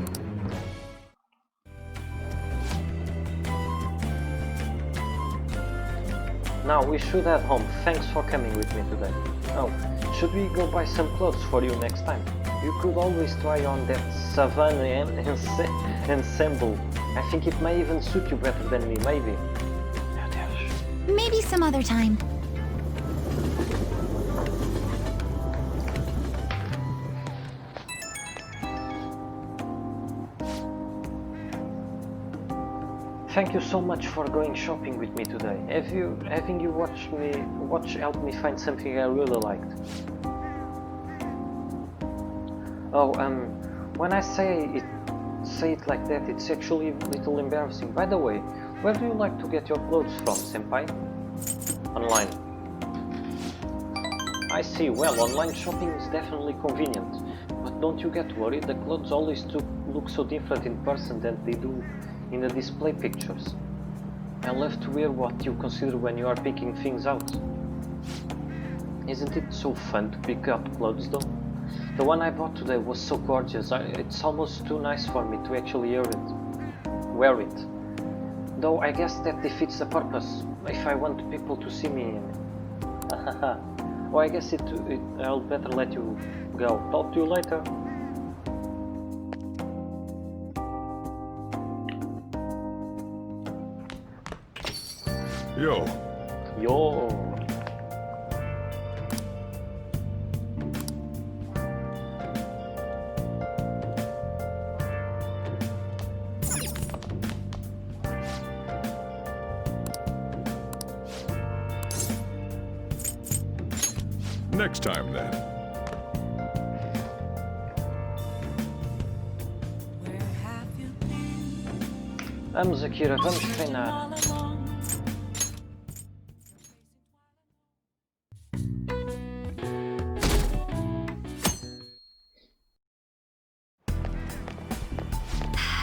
Now we should head home. Thanks for coming with me today. Oh, should we go buy some clothes for you next time? You could always try on that Savannah ensemble. I think it may even suit you better than me, maybe. Maybe some other time. Thank you so much for going shopping with me today. Having you watch helped me find something I really liked. Oh, when I say it like that, it's actually a little embarrassing. By the way, where do you like to get your clothes from, senpai? Online. I see. Well, online shopping is definitely convenient, but don't you get worried? The clothes always look so different in person than they do in the display pictures. I love to hear what you consider when you are picking things out. Isn't it so fun to pick out clothes though? The one I bought today was so gorgeous, it's almost too nice for me to actually wear it. Though I guess that defeats the purpose, if I want people to see me in it. Well, I guess I'll better let you go. Talk to you later. Yo, Yo. next time then. Vamos, Akira, vamos treinar.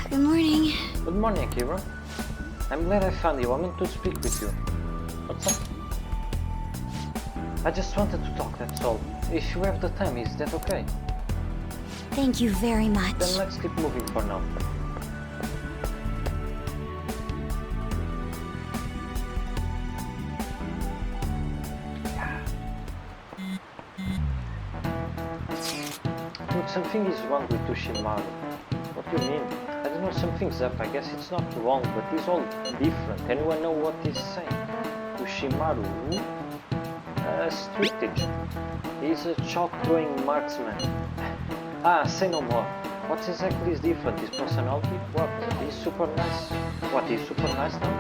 Good morning. Good morning, Akira. I'm glad I found you. I meant to speak with you. What's up? I just wanted to talk, that's all. If you have the time, is that okay? Thank you very much. Then let's keep moving for now. Look, something is wrong with Ushimaru. What do you mean? I don't know, something's up. I guess it's not wrong, but it's all different. Anyone know what he's saying? Ushimaru? Street teacher. He's a chalk-throwing marksman. Say no more. What exactly is different? His personality? What? He's super nice. What, he's super nice now?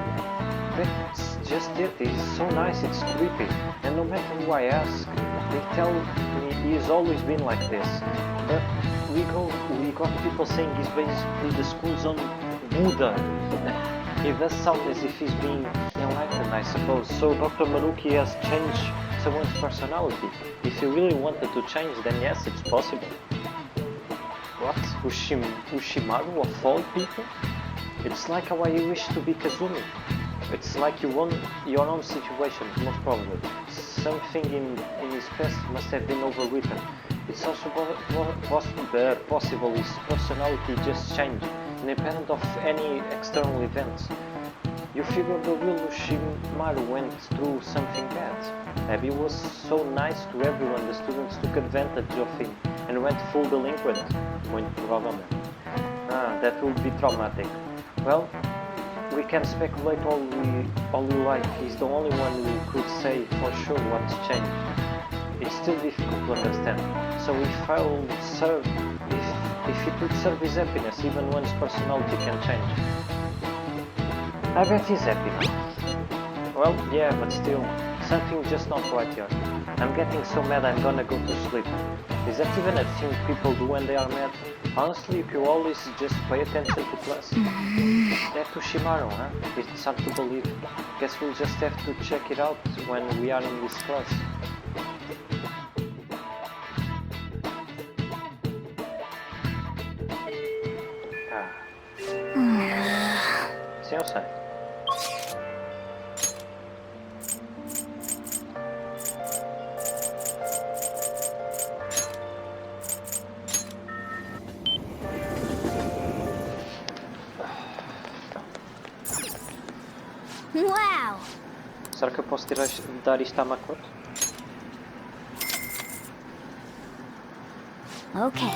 That's just it. He's so nice, it's creepy. And no matter who I ask, they tell me he's always been like this. But we got people saying he's basically the school's own Buddha. It does sound as if he's being enlightened, I suppose. So Dr. Maruki has changed someone's personality. If he really wanted to change, then yes, it's possible. What? Ushimaru of all people? It's like how I wish to be Kazumi. It's like you want your own situation, most probably. Something in his past must have been overwritten. It's also possible his personality just changed, independent of any external events. You figure the real Ushimaru went through something bad. Maybe he was so nice to everyone, the students took advantage of him and went full delinquent. Muito provavelmente. That would be traumatic. Well, we can speculate all we like. He's the only one who could say for sure what's changed. It's still difficult to understand. So if he could serve his happiness, even one's personality can change. I bet he's happy now. Well, yeah, but still, something just not right here. I'm getting so mad I'm gonna go to sleep. Is that even a thing people do when they are mad? Honestly, you could always just pay attention to class. That Ushimaru, huh? It's hard to believe. Guess we'll just have to check it out when we are in this class. Sim, eu sei. Wow! Será que eu posso dar isto à Makoto? Okay.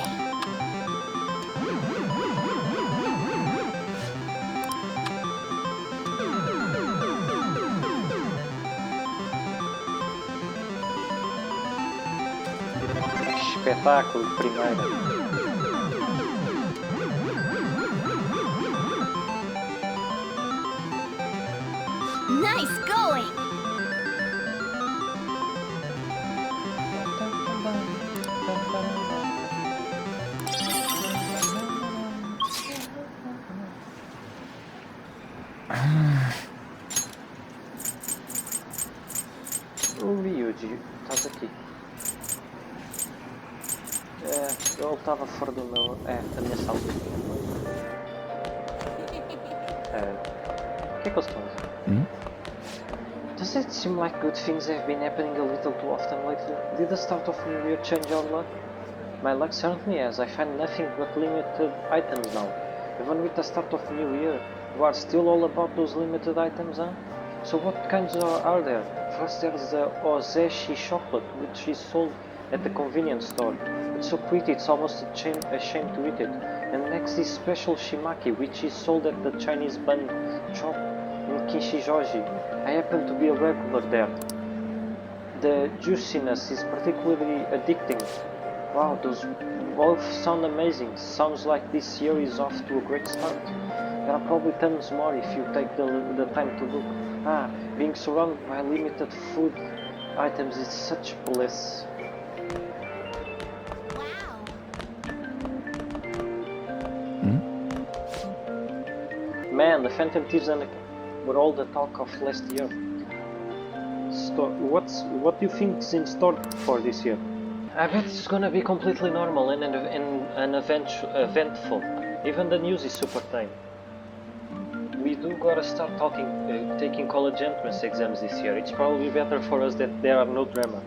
Espetáculo de primeira. Nice going! O Ryuji, estás aqui. Ele estava fora do meu... da minha sala. O que é que eles estão a dizer? Does it seem like good things have been happening a little too often lately? Did the start of New Year change our luck? My luck certainly has. I find nothing but limited items now. Even with the start of New Year, you are still all about those limited items, huh? So what kinds are there? First there's the Ozeshi chocolate, which is sold at the convenience store. It's so pretty, it's almost a shame to eat it. And next is special shimaki, which is sold at the Chinese bun shop in Kishijoji. I happen to be a regular there. The juiciness is particularly addicting. Wow, those both sound amazing. Sounds like this year is off to a great start. There are probably tons more if you take the time to look. Being surrounded by limited food items is such bliss. Man, the Phantom Thieves were all the talk of last year. What do you think is in store for this year? I bet it's gonna be completely normal and eventful. Even the news is super tame. We do gotta start taking college entrance exams this year. It's probably better for us that there are no drama.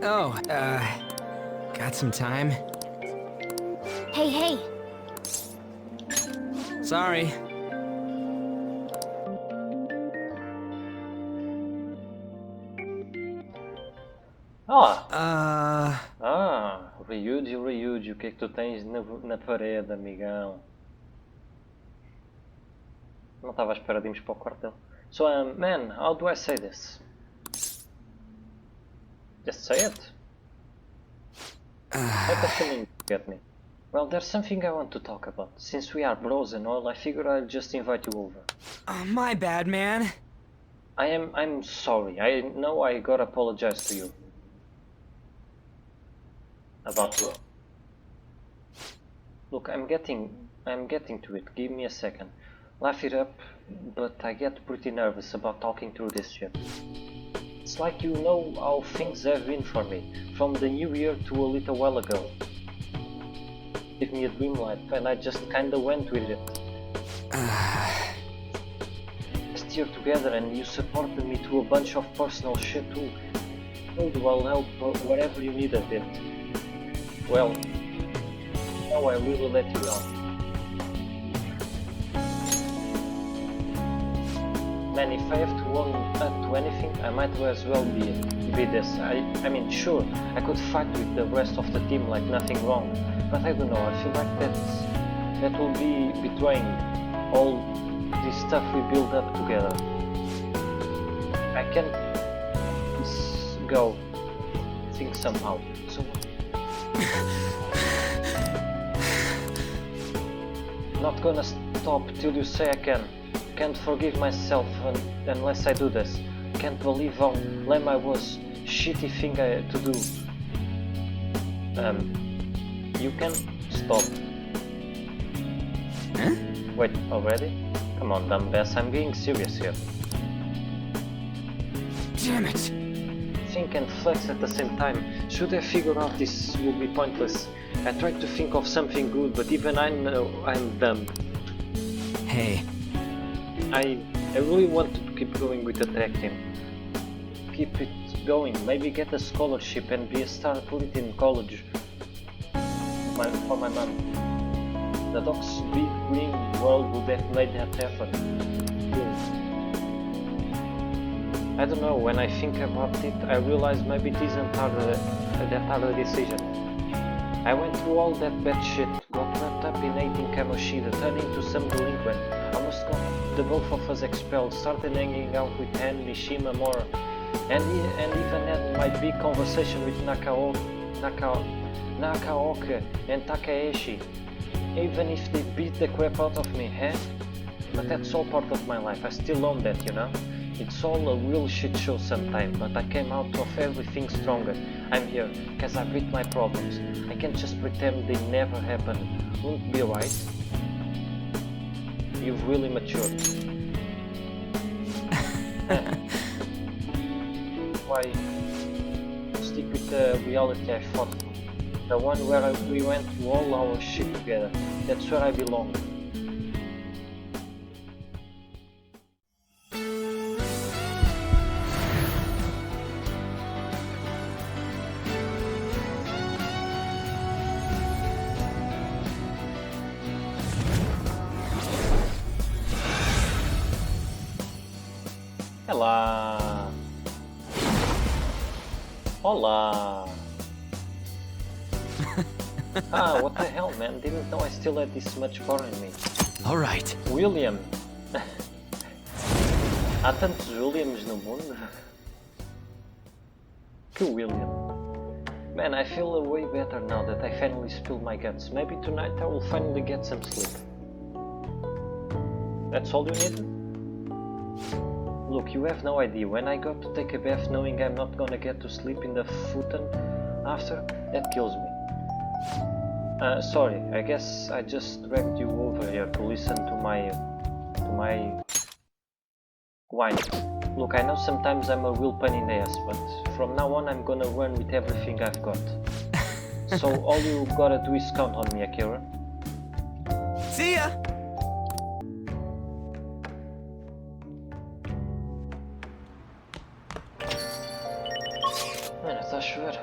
Oh, got some time? Hey, hey! Sorry. Ryuji, o que é que tu tens na parede, amigão? Não estava à espera de irmos para o quartel. So, man, how do I say this? Just say it. Let us come get me. Well, there's something I want to talk about. Since we are bros and all, I figured I'll just invite you over. My bad, man. I'm sorry. I know I gotta apologize to you. About what? Look, I'm getting to it. Give me a second. Laugh it up, but I get pretty nervous about talking through this shit. It's like you know how things have been for me, from the new year to a little while ago. Give me a dream life, and I just kinda went with it. Last year together, and you supported me through a bunch of personal shit too. Told you I'll help wherever you need a bit. Well, now I really let you down. Man, if I have to own up to anything, I might as well be this. I mean, sure, I could fight with the rest of the team like nothing wrong, but I don't know, I feel like that will be betraying all this stuff we built up together. I can't go think somehow. So not gonna stop till you say I can. Can't forgive myself unless I do this. Can't believe how lame I was. Shitty thing to do. You can stop. Huh? Wait, already? Come on, dumbass, I'm being serious here. Damn it. Think and flex at the same time. Should I figure out this will be pointless? I tried to think of something good, but even I know I'm dumb. Hey. I really want to keep going with the tech team. Keep it going, maybe get a scholarship and be a star athlete in college. For my mom. The dog's big green world would have made that happen. I don't know, when I think about it, I realize maybe it isn't that hard a decision. I went through all that bad shit, got wrapped up in hating Kamoshida, turned into some delinquent, almost got the both of us expelled, started hanging out with Han, Mishima more, and even had my big conversation with Nakaoka and Takahashi, even if they beat the crap out of me, eh? But that's all part of my life, I still own that, you know? It's all a real shit show sometimes, but I came out of everything stronger. I'm here, cause I beat my problems. I can't just pretend they never happened. Wouldn't it be right? You've really matured. Why stick with the reality I fought for? The one where we went through all our shit together. That's where I belong. Olá! Olá! What the hell, man? Didn't know I still had this much core in me. Alright. William! Há tantos Williams no mundo? Que William? Man, I feel way better now that I finally spilled my guts. Maybe tonight I will finally get some sleep. That's all you need? Look, you have no idea, when I got to take a bath knowing I'm not gonna get to sleep in the futon after, that kills me. Sorry, I guess I just dragged you over here to listen to my whine. Look, I know sometimes I'm a real pain in the ass, but from now on I'm gonna run with everything I've got. So all you gotta do is count on me, Akira. See ya! Mano, está a chover.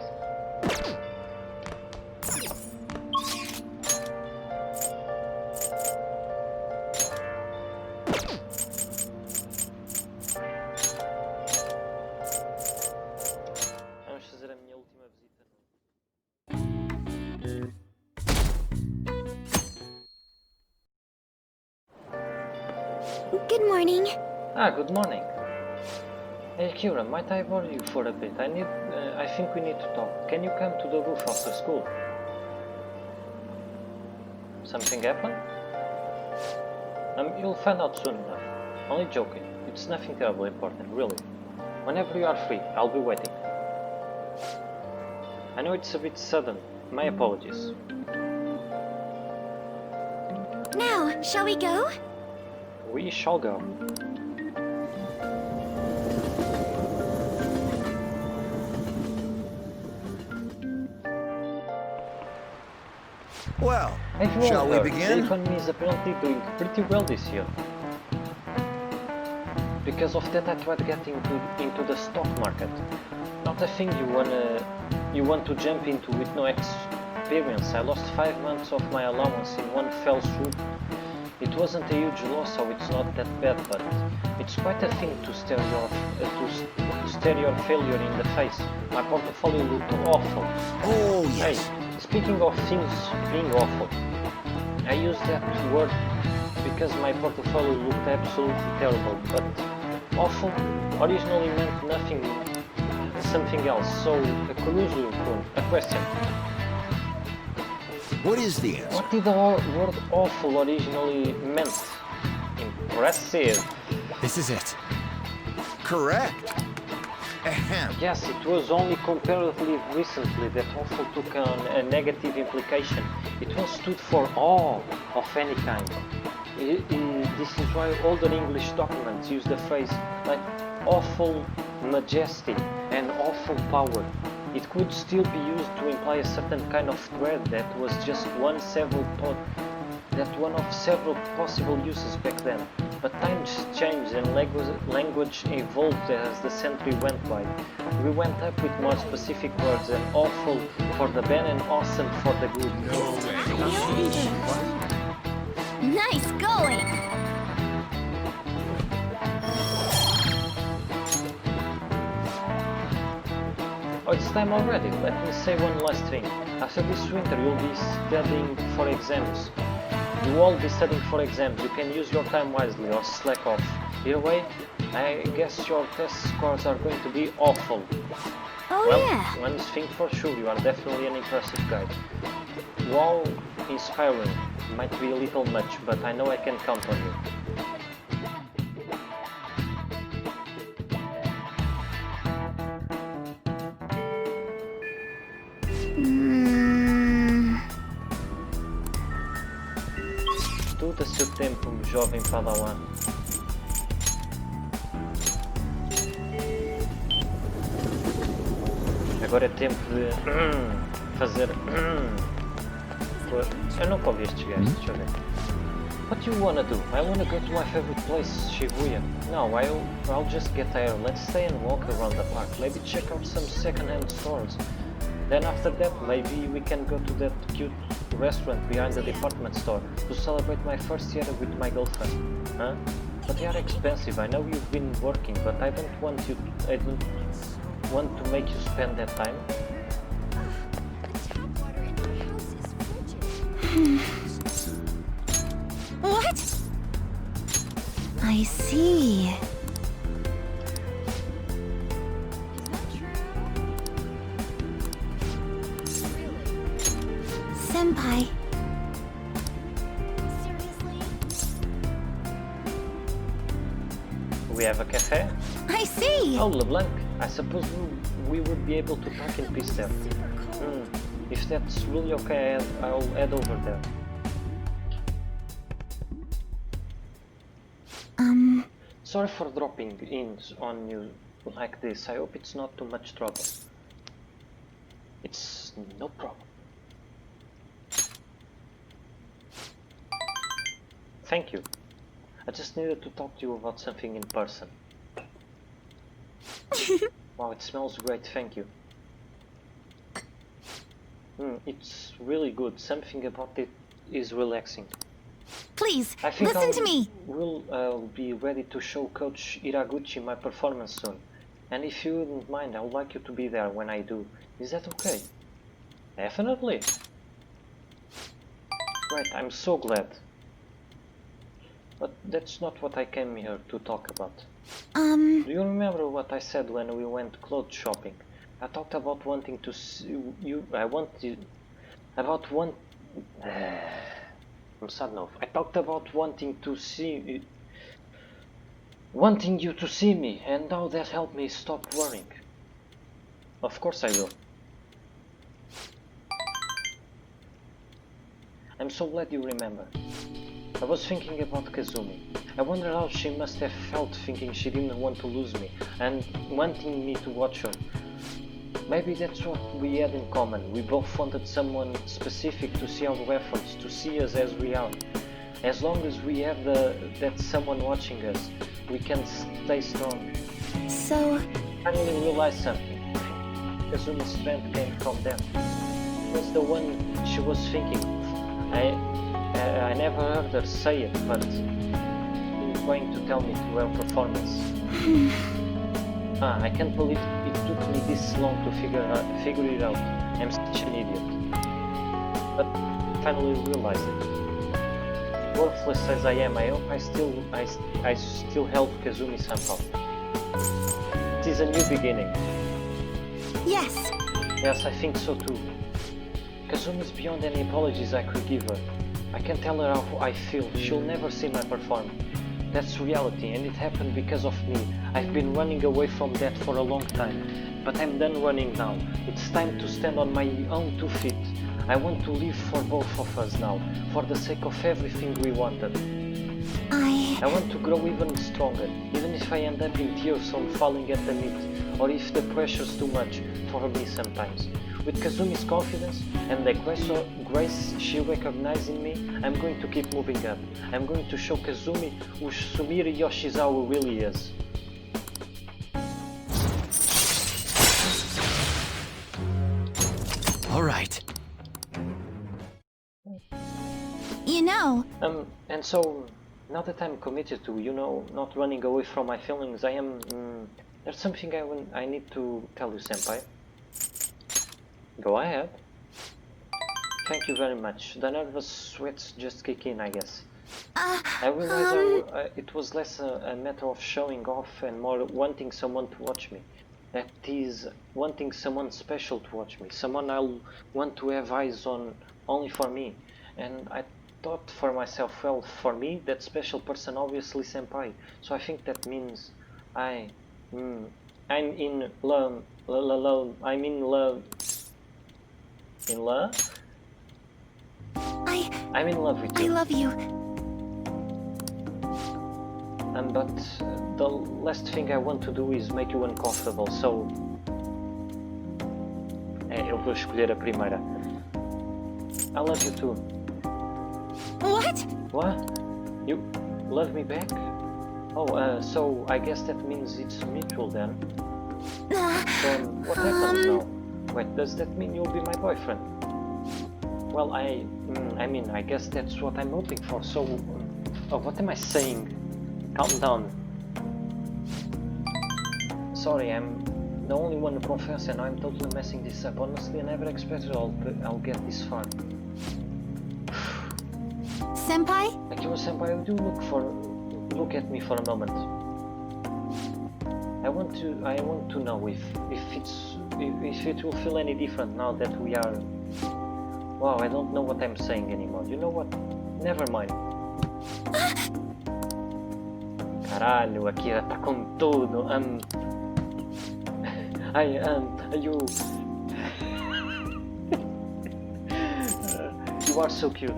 Good morning. Ah, good morning. Hey Kira, might I bother you for a bit? I think we need to talk. Can you come to the roof of the school? Something happened? You'll find out soon enough. Only joking. It's nothing terribly important, really. Whenever you are free, I'll be waiting. I know it's a bit sudden. My apologies. Now, shall we go? We shall go. Well, I've shall we heard begin? the economy is apparently doing pretty well this year. Because of that, I tried getting into the stock market. Not a thing you want to jump into with no experience. I lost 5 months of my allowance in one fell swoop. It wasn't a huge loss, so it's not that bad, but it's quite a thing to stare your failure in the face. My portfolio looked awful. Oh, yes. Hey, speaking of things being awful, I use that word because my portfolio looked absolutely terrible, but awful originally meant something else. So, a question. What is the answer? What did the word awful originally meant? Impressive. This is it. Correct. Ahem. Yes, it was only comparatively recently that awful took on a negative implication. It once stood for awe of any kind. This is why older English documents use the phrase like awful majesty and awful power. It could still be used to imply a certain kind of threat that was just one of several possible uses back then. But times changed and language evolved as the century went by. We went up with more specific words, and awful for the bad and awesome for the good. Nice going. Oh, it's time already. Let me say one last thing. After this winter, you'll be studying for exams. You'll all be studying for exams. You can use your time wisely or slack off. Either way, I guess your test scores are going to be awful. Oh Well, yeah. one thing for sure, you are definitely an impressive guy. Wow, inspiring. Might be a little much, but I know I can count on you. Tudo a seu tempo, jovem padawan. Agora é tempo de fazer. Eu nunca ouvi estes gajos, deixa eu ver. What do you wanna do? I wanna go to my favorite place, Shibuya. No, I'll just get there. Let's stay and walk around the park. Maybe check out some second-hand stores. Then after that, maybe we can go to that cute restaurant behind the department store to celebrate my first year with my girlfriend. Huh? But they are expensive. I know you've been working, but I don't want to make you spend that time. What? I see. Senpai. We have a cafe? I see. Oh, LeBlanc. I suppose we would be able to talk in peace there. If that's really okay, I'll head over there. Sorry for dropping in on you like this. I hope it's not too much trouble. It's no problem. Thank you. I just needed to talk to you about something in person. Wow, it smells great, thank you. It's really good. Something about it is relaxing. Please, I think listen to me. I'll be ready to show Coach Iraguchi my performance soon. And if you wouldn't mind, I would like you to be there when I do. Is that okay? Definitely. Right, I'm so glad. But that's not what I came here to talk about. Do you remember what I said when we went clothes shopping? I talked about wanting to see you. About one. I'm sad now. I talked about wanting you to see me, and now that helped me stop worrying. Of course I will. I'm so glad you remember. I was thinking about Kazumi. I wonder how she must have felt thinking she didn't want to lose me and wanting me to watch her. Maybe that's what we had in common. We both wanted someone specific to see our efforts, to see us as we are. As long as we have that someone watching us, we can stay strong. So, I finally realized something. Kazumi's strength came from them. It was the one she was thinking of. I never heard her say it, but she's going to tell me through her performance. I can't believe it took me this long to figure it out. I'm such an idiot. But I finally realized it. Worthless as I am, I hope I still help Kazumi somehow. It is a new beginning. yes. Yes, I think so too. Kazumi is beyond any apologies I could give her. I can tell her how I feel. She'll never see my perform. That's reality, and it happened because of me. I've been running away from that for a long time, but I'm done running now. It's time to stand on my own 2 feet. I want to live for both of us now, for the sake of everything we wanted. I want to grow even stronger, even if I end up in tears or falling at the knee, or if the pressure's too much for me sometimes. With Kazumi's confidence and the grace she recognizes in me, I'm going to keep moving up. I'm going to show Kazumi who Sumire Yoshizawa really is. All right. You know, And so, now that I'm committed to, not running away from my feelings, there's something I need to tell you, Senpai. Go ahead. Thank you very much. The nervous sweats just kick in, I guess. I realize it was less a matter of showing off and more wanting someone to watch me. That is, wanting someone special to watch me. Someone I'll want to have eyes on only for me. And I thought for myself, well, for me, that special person obviously Senpai. So I think that means I'm in love. I'm in love. In love? I'm in love with you. I love you. But the last thing I want to do is make you uncomfortable, so... eu vou escolher a primeira. I love you too. What? What? You love me back? Oh, so I guess that means it's mutual then. So what happens now? Wait, does that mean you'll be my boyfriend? Well, I mean, I guess that's what I'm hoping for, so... what am I saying? Calm down. Sorry, I'm the only one to confess and I'm totally messing this up. Honestly, I never expected I'll get this far. Senpai? Akira Senpai, would you look at me for a moment? I want to know if it will feel any different now that we are... Wow, I don't know what I'm saying anymore. You know what? Never mind. Caralho, Akira tá com tudo. You... you are so cute.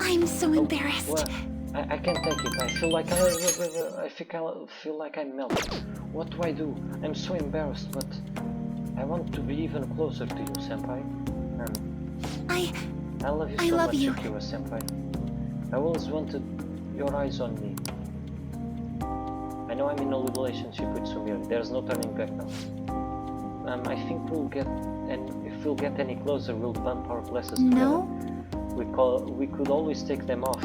I'm so embarrassed. Well, I can't take it. I feel like feel like I'm melting. What do I do? I'm so embarrassed, but I want to be even closer to you, Senpai. I love you so much, Akira Senpai. I always wanted your eyes on me. I know I'm in a relationship with Sumire. There's no turning back now. I think if we'll get any closer, we'll bump our glasses together. No? We could always take them off.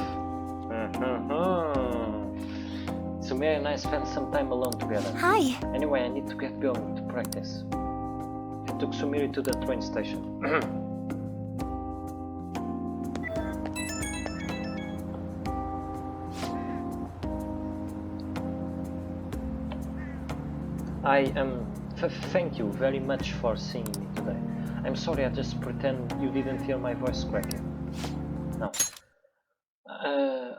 Sumire and I spent some time alone together. Hi. Anyway, I need to get going to practice. I took Sumire to the train station. Thank you very much for seeing me today. I'm sorry, I just pretend you didn't hear my voice cracking. No.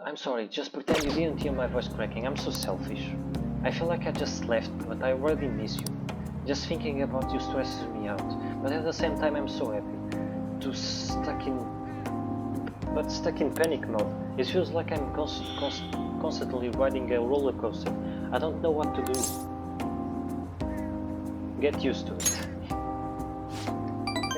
I'm sorry, just pretend you didn't hear my voice cracking. I'm so selfish. I feel like I just left, but I already miss you. Just thinking about you stresses me out, but at the same time I'm so happy. Stuck in panic mode. It feels like I'm constantly riding a roller coaster. I don't know what to do. Get used to it.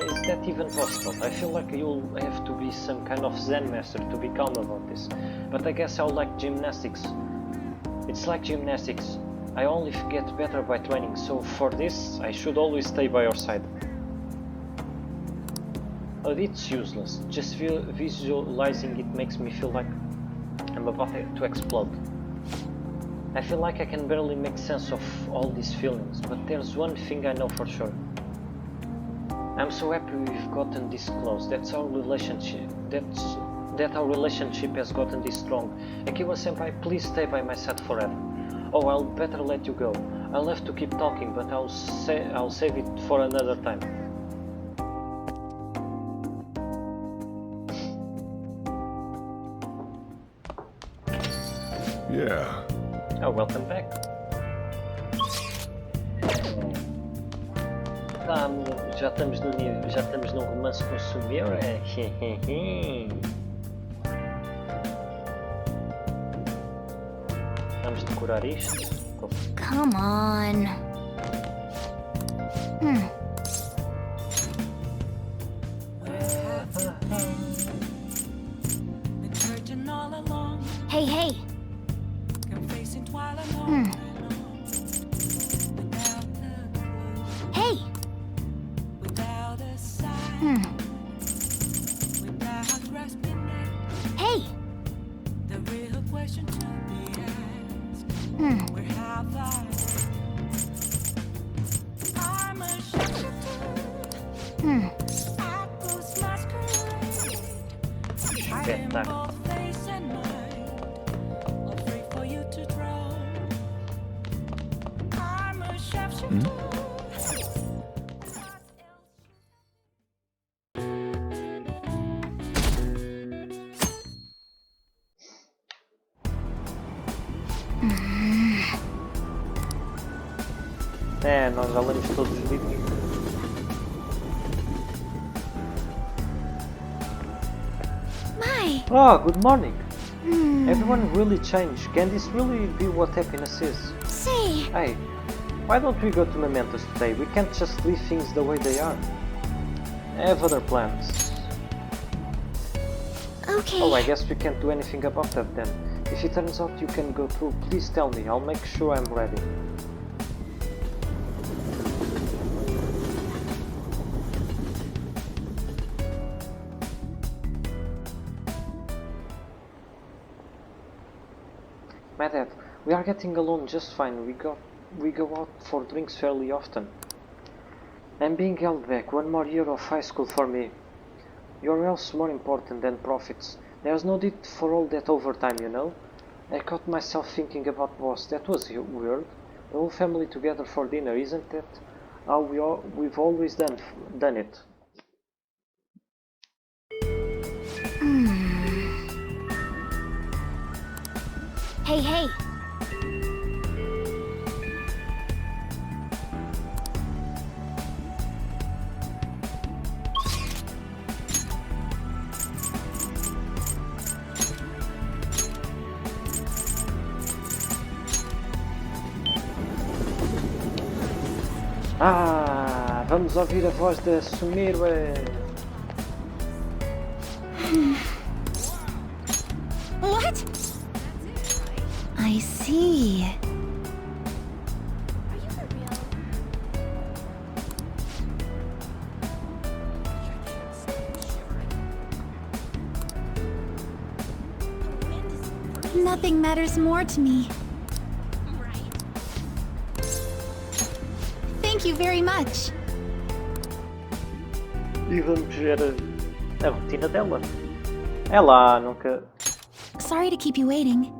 Is that even possible? I feel like you'll have to be some kind of Zen master to be calm about this. But I guess I'll like gymnastics. It's like gymnastics. I only get better by training, so for this, I should always stay by your side. But it's useless. Just visualizing it makes me feel like I'm about to explode. I feel like I can barely make sense of all these feelings, but there's one thing I know for sure. I'm so happy we've gotten this close. That our relationship has gotten this strong. Akiba-senpai, please stay by my side forever. Oh, I'll better let you go. I'll have to keep talking, but I'll save it for another time. Yeah. Oh, welcome back. Já estamos no romance com Sumira. Vamos decorar isto. Come on. Hey, hey. Hey. Hey. The real question to be asked. Where have I? I'm a I was masquerade. I am both face and mind. Afraid for you to draw. I'm a chef. É, nós já lemos todos os livros. My. Oh, good morning. Everyone really changed. Can this really be what happiness is? Say. Hey, why don't we go to Mementos today? We can't just leave things the way they are. I have other plans. Okay. Oh, I guess we can't do anything about that then. If it turns out you can go through, please tell me. I'll make sure I'm ready. My dad, we are getting along just fine. We go out for drinks fairly often. I'm being held back. One more year of high school for me. Your health's more important than profits. There's no need for all that overtime, you know? I caught myself thinking about boss. That was weird. The whole family together for dinner, isn't that how we've always done it? Hey, hey. Ah, vamos ouvir a voz da Sumiro. What? I see. Nothing matters more to me. Thank you very much. E vamos ver a rotina dela. Ela nunca... Sorry to keep you waiting.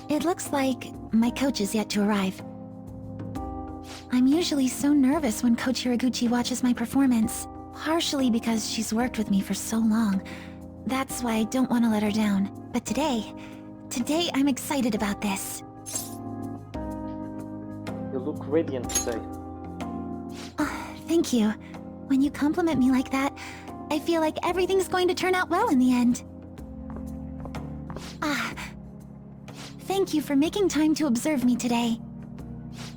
It looks like my coach is yet to arrive. I'm usually so nervous when Coach Hiraguchi watches my performance, partially because she's worked with me for so long. That's why I don't want to let her down. But today I'm excited about this. You look radiant today. Thank you. When you compliment me like that, I feel like everything's going to turn out well in the end. Thank you for making time to observe me today.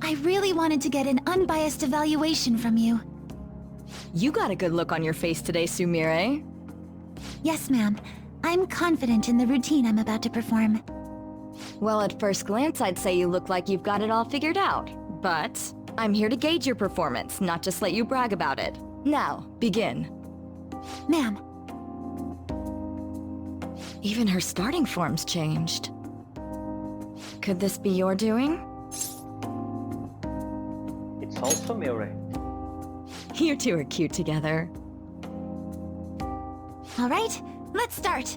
I really wanted to get an unbiased evaluation from you. You got a good look on your face today, Sumire. Yes, ma'am. I'm confident in the routine I'm about to perform. Well, at first glance, I'd say you look like you've got it all figured out. But I'm here to gauge your performance, not just let you brag about it. Now, begin. Ma'am. Even her starting form's changed. Could this be your doing? It's also Mirai. You two are cute together. All right, let's start.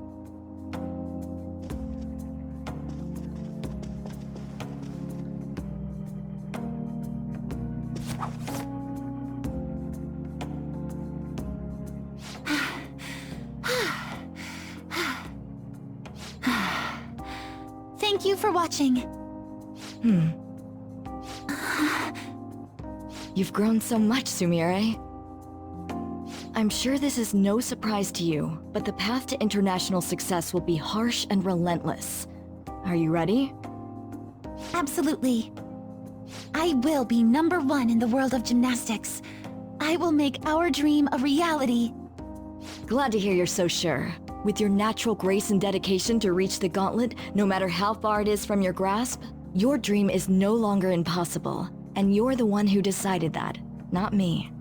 Thank you for watching. You've grown so much, Sumire. I'm sure this is no surprise to you, but the path to international success will be harsh and relentless. Are you ready? Absolutely. I will be #1 in the world of gymnastics. I will make our dream a reality. Glad to hear you're so sure. With your natural grace and dedication to reach the gauntlet, no matter how far it is from your grasp, your dream is no longer impossible. And you're the one who decided that, not me.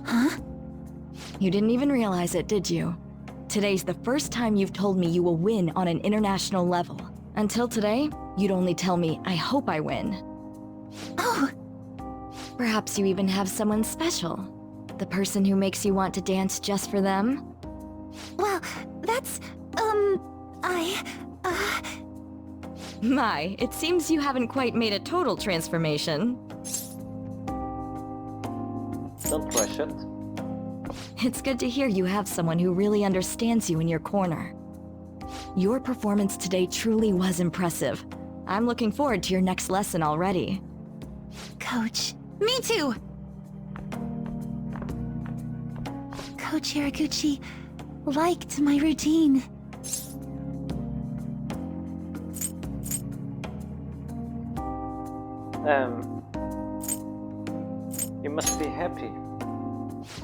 Huh? You didn't even realize it, did you? Today's the first time you've told me you will win on an international level. Until today, you'd only tell me, I hope I win. Oh, Perhaps you even have someone special. The person who makes you want to dance just for them? well, that's, My, it seems you haven't quite made a total transformation. Don't rush it. It's good to hear you have someone who really understands you in your corner. Your performance today truly was impressive. I'm looking forward to your next lesson already. Coach. Me too! Coach Hiraguchi liked my routine. You must be happy.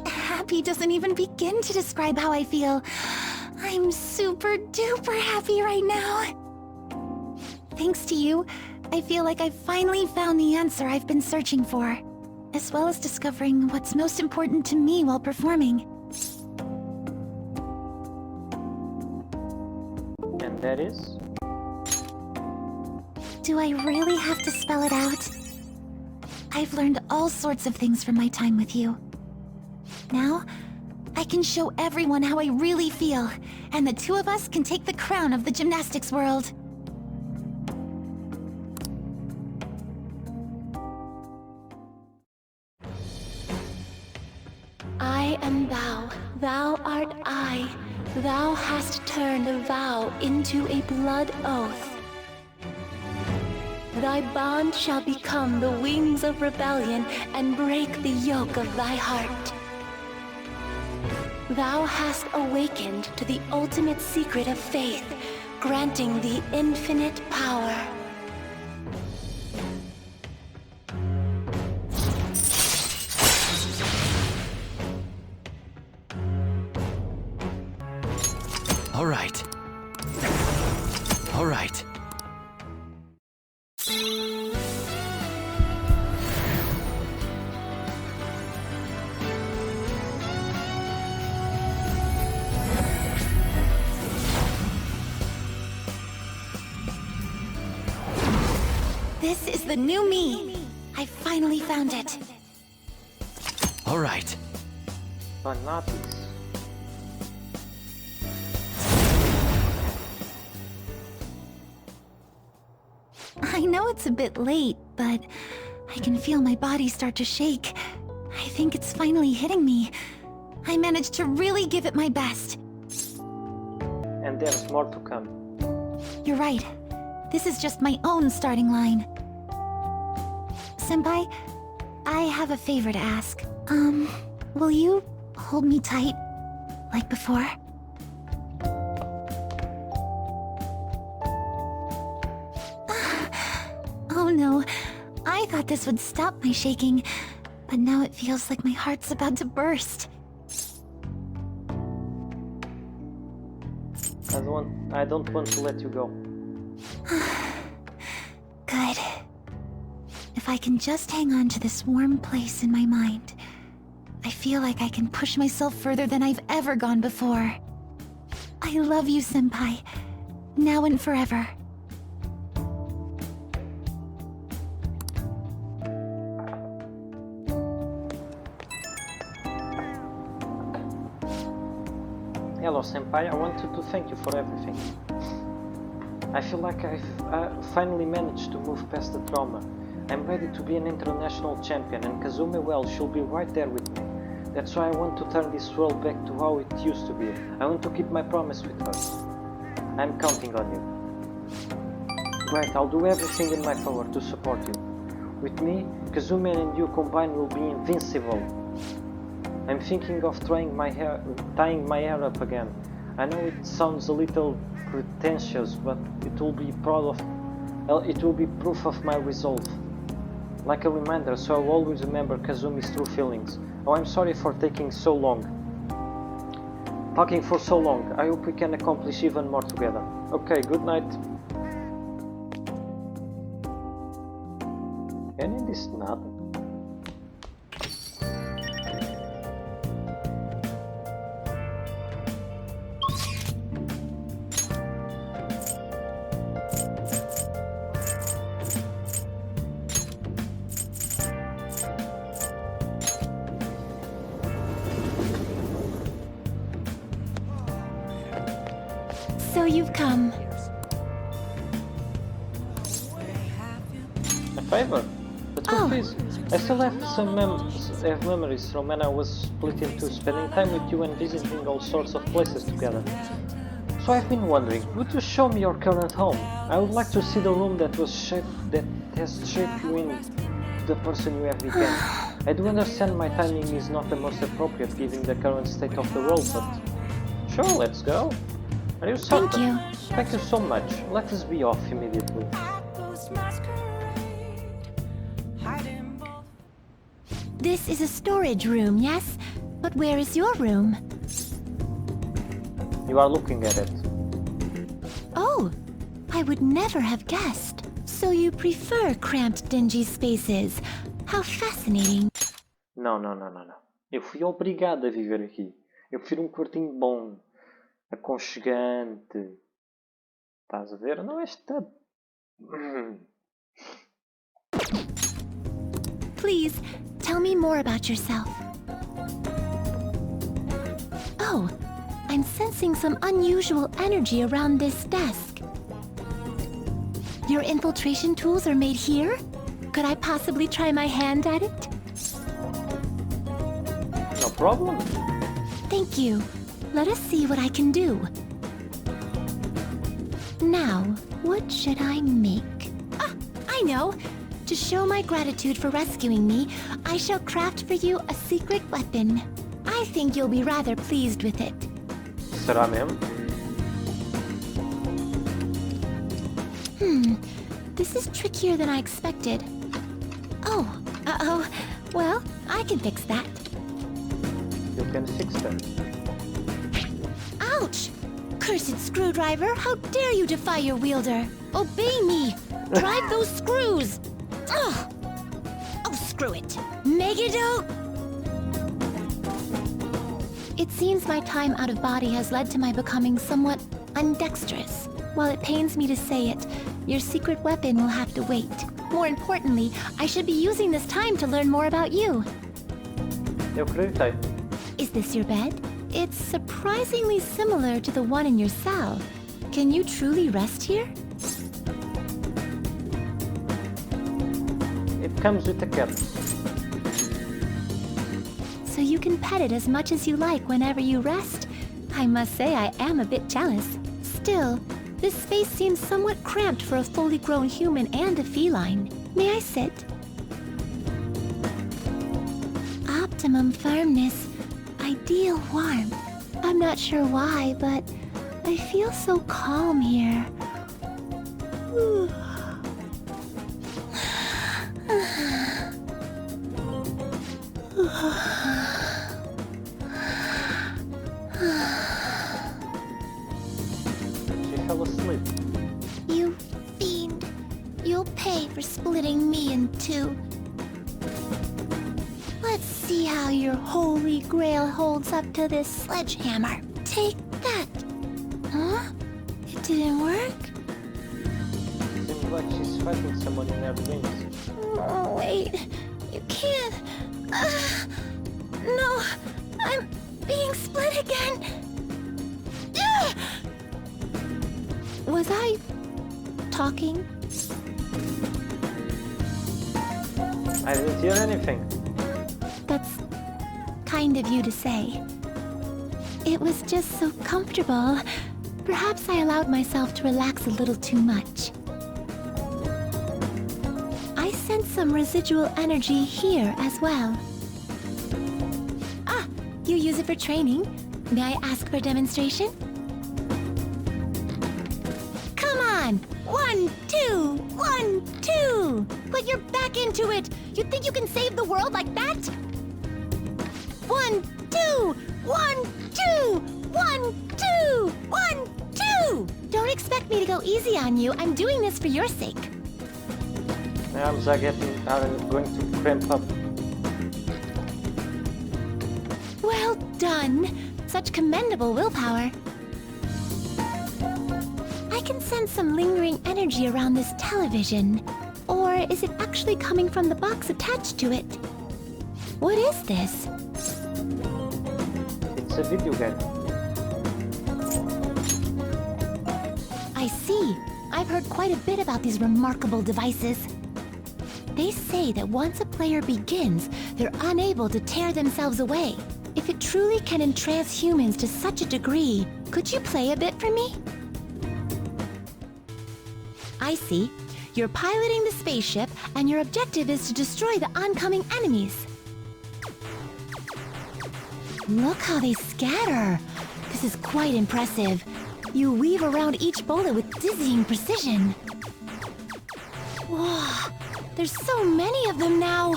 Happy doesn't even begin to describe how I feel. I'm super duper happy right now. Thanks to you, I feel like I've finally found the answer I've been searching for, as well as discovering what's most important to me while performing. And that is? Do I really have to spell it out? I've learned all sorts of things from my time with you. Now, I can show everyone how I really feel, and the two of us can take the crown of the gymnastics world. I am thou, thou art I. Thou hast turned a vow into a blood oath. Thy bond shall become the wings of rebellion and break the yoke of thy heart. Thou hast awakened to the ultimate secret of faith, granting thee infinite power. All right. All right. This is the new me. I finally found it. All right. Fanatis. know it's a bit late, but I can feel my body start to shake. I think it's finally hitting me. I managed to really give it my best. And there's more to come. You're right. This is just my own starting line. Senpai, I have a favor to ask. Will you hold me tight, like before? Oh no, I thought this would stop my shaking, but now it feels like my heart's about to burst. I don't want to let you go. Good. If I can just hang on to this warm place in my mind, I feel like I can push myself further than I've ever gone before. I love you, Senpai. Now and forever. Hello, Senpai. I wanted to thank you for everything. I feel like I've finally managed to move past the trauma. I'm ready to be an international champion, and Kazumi, well, she'll be right there with me. That's why I want to turn this world back to how it used to be. I want to keep my promise with her. I'm counting on you. Right, I'll do everything in my power to support you. With me, Kazumi and you combined will be invincible. I'm thinking of tying my hair up again. I know it sounds a little pretentious, but it will be proof of my resolve. Like a reminder, so I'll always remember Kazumi's true feelings. Oh, I'm sorry for taking so long. Talking for so long. I hope we can accomplish even more together. Okay, good night. Eu nem disse nada. So you've come. A favor? The truth is, I still have some memories from when I was split in two, spending time with you and visiting all sorts of places together. So I've been wondering, would you show me your current home? I would like to see the room that has shaped you into the person you have become. I do understand my timing is not the most appropriate given the current state of the world, but sure, let's go. Are you certain? Thank you. Thank you so much. Let us be off immediately. This is a storage room, yes? But where is your room? You are looking at it. Oh, I would never have guessed. So you prefer cramped, dingy spaces. How fascinating. Não. Eu fui obrigado a viver aqui. Eu prefiro um quartinho bom, aconchegante. Estás a ver? Não esta... Please, tell me more about yourself. Oh, I'm sensing some unusual energy around this desk. Your infiltration tools are made here? Could I possibly try my hand at it? No problem. Thank you. Let us see what I can do. Now, what should I make? Ah, I know! To show my gratitude for rescuing me, I shall craft for you a secret weapon. I think you'll be rather pleased with it. Será mesmo? This is trickier than I expected. Oh, uh-oh. Well, I can fix that. You can fix that. Ouch! Cursed screwdriver, how dare you defy your wielder? Obey me! Drive those screws! Ugh! Oh, screw it! Megiddo! It seems my time out of body has led to my becoming somewhat undexterous. While it pains me to say it, your secret weapon will have to wait. More importantly, I should be using this time to learn more about you. Eu acreditei. Is this your bed? It's surprisingly similar to the one in your cell. Can you truly rest here? Comes with a cat. So you can pet it as much as you like whenever you rest? I must say I am a bit jealous. Still, this space seems somewhat cramped for a fully grown human and a feline. May I sit? Optimum firmness, ideal warmth. I'm not sure why, but I feel so calm here. She fell asleep. You fiend. You'll pay for splitting me in two. Let's see how your holy grail holds up to this sledgehammer. Take that. Huh? It didn't work? Seems like she's fighting someone in her dreams. Oh, wait. You can't. No. I'm being split again. Ah! Was I talking? I didn't hear anything. That's kind of you to say. It was just so comfortable. Perhaps I allowed myself to relax a little too much. I sense some residual energy here as well. Ah, you use it for training? May I ask for a demonstration? Come on! 1, 2, 1, 2! Put your back into it! You think you can save the world like that? 1, 2! 1, 2! 1, 2! 1, 2! Don't expect me to go easy on you. I'm doing this for your sake. My arms are going to cramp up. Well done. Such commendable willpower. I can sense some lingering energy around this television. Or is it actually coming from the box attached to it? What is this? It's a video game. I see. I've heard quite a bit about these remarkable devices. They say that once a player begins, they're unable to tear themselves away. If it truly can entrance humans to such a degree, could you play a bit for me? I see. You're piloting the spaceship, and your objective is to destroy the oncoming enemies. Look how they scatter. This is quite impressive. You weave around each bullet with dizzying precision. Whoa, there's so many of them now.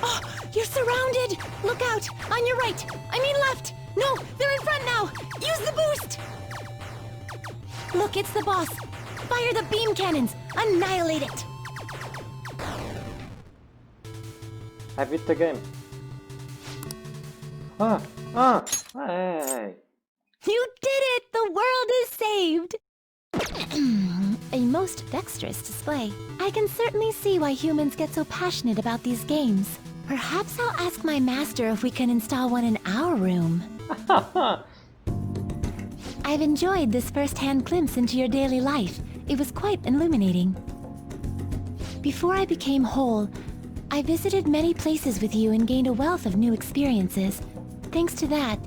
Oh, you're surrounded. Look out, on your right. I mean left. No, they're in front now. Use the boost. Look, it's the boss. Fire the beam cannons. Annihilate it. I beat the game. Hey. You did it! The world is saved! A most dexterous display. I can certainly see why humans get so passionate about these games. Perhaps I'll ask my master if we can install one in our room. I've enjoyed this first-hand glimpse into your daily life. It was quite illuminating. Before I became whole, I visited many places with you and gained a wealth of new experiences. Thanks to that,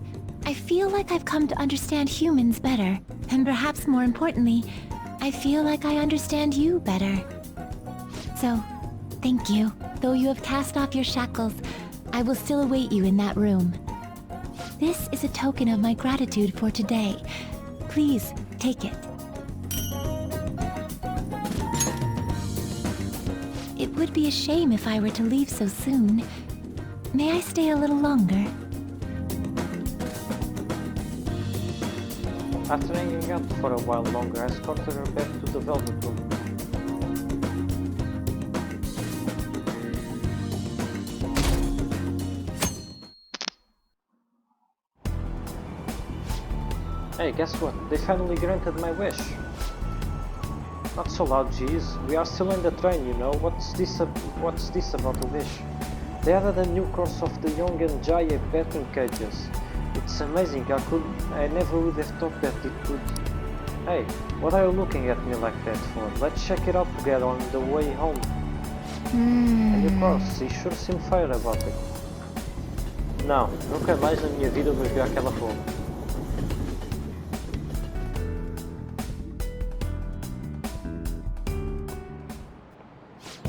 I feel like I've come to understand humans better. And perhaps more importantly, I feel like I understand you better. So, thank you. Though you have cast off your shackles, I will still await you in that room. This is a token of my gratitude for today. Please, take it. It would be a shame if I were to leave so soon. May I stay a little longer? After hanging out for a while longer, I escorted her back to the velvet room. Hey, guess what? They finally granted my wish. Not so loud, geez. We are still in the train, you know. What's this about a wish? They added a new course of the young and Jaya batting cages. It's amazing. I never would have thought that it could. Hey, what are you looking at me like that for? Let's check it out together on the way home. And of course, he sure seemed fire about it. Não, nunca mais na minha vida vou jogar aquela porra.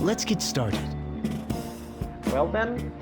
Let's get started. Well then.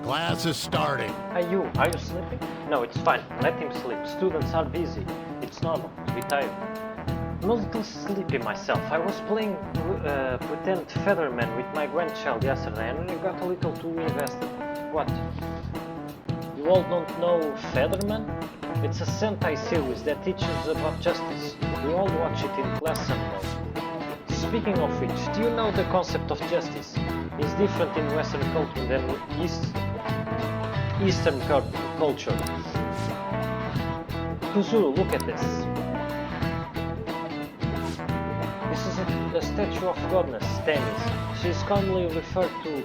Class is starting. Are you sleeping? No, it's fine. Let him sleep. Students are busy. It's normal to be tired. I'm a little sleepy myself. I was playing pretend Featherman with my grandchild yesterday and I got a little too invested. What? You all don't know Featherman? It's a Sentai series that teaches about justice. We all watch it in class someday. Speaking of which, do you know the concept of justice? It's different in Western culture than Eastern culture. Kuzuru, look at this. This is a statue of goddess, Themis. She is commonly referred to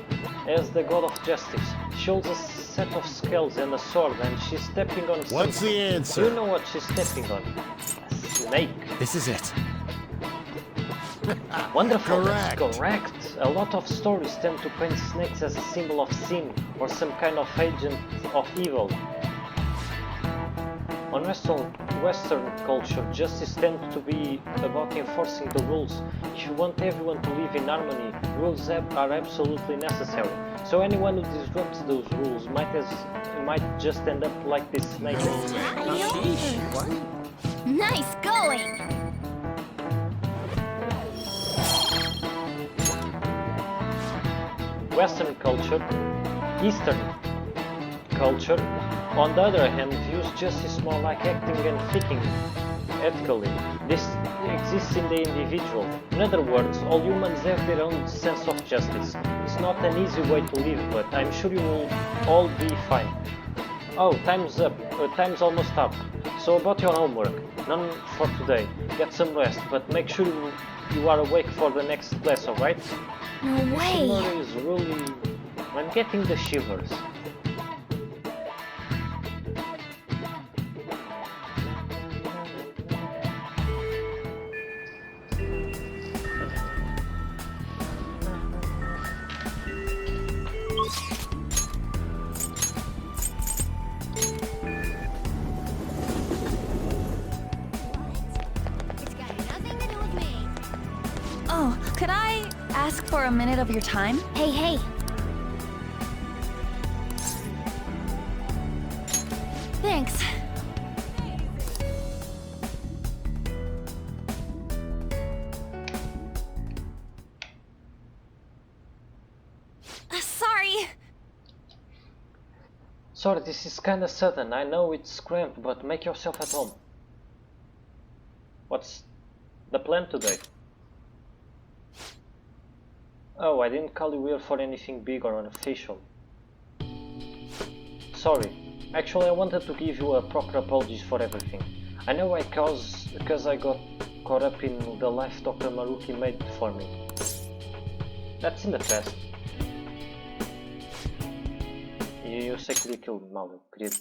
as the god of justice. She holds a set of scales and a sword and she's stepping on something. What's the answer? Do you know what she's stepping on? A snake. This is it. Wonderful, Correct. that's correct. A lot of stories tend to paint snakes as a symbol of sin or some kind of agent of evil. On Western culture, justice tends to be about enforcing the rules. If you want everyone to live in harmony, rules are absolutely necessary. So anyone who disrupts those rules might just end up like this snake. Nice going! Western culture, Eastern culture, on the other hand, views justice more like acting and thinking ethically. This exists in the individual. In other words, all humans have their own sense of justice. It's not an easy way to live, but I'm sure you will all be fine. Oh, time's up. Time's almost up. So about your homework, none for today. Get some rest, but make sure you are awake for the next class, alright? No way! Tomorrow is really... I'm getting the shivers. Oh, could I ask for a minute of your time? Hey, hey. Thanks. Sorry, this is kinda sudden. I know it's cramped, but make yourself at home. What's the plan today? Oh, I didn't call you here for anything big or official. Sorry. Actually, I wanted to give you a proper apology for everything. I know because I got caught up in the life Dr. Maruki made for me. That's in the past. E eu sei que li aquilo mal.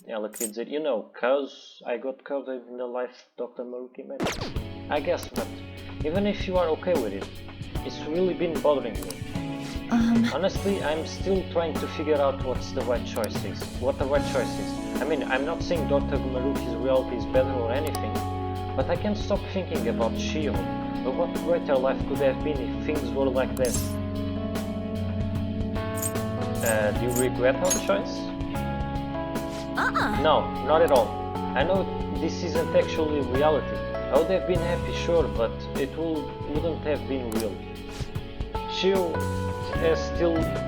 Ela queria dizer, you know, cause I got caught up in the life Dr. Maruki made. I guess, but even if you are okay with it, it's really been bothering me. Honestly, I'm still trying to figure out what the right choice is. I mean, I'm not saying Dr. Maruki's reality is better or anything, but I can't stop thinking about Shio. But what greater life could have been if things were like this? Do you regret our choice? No, not at all. I know this isn't actually reality. I would have been happy, sure, but it wouldn't have been real. Shio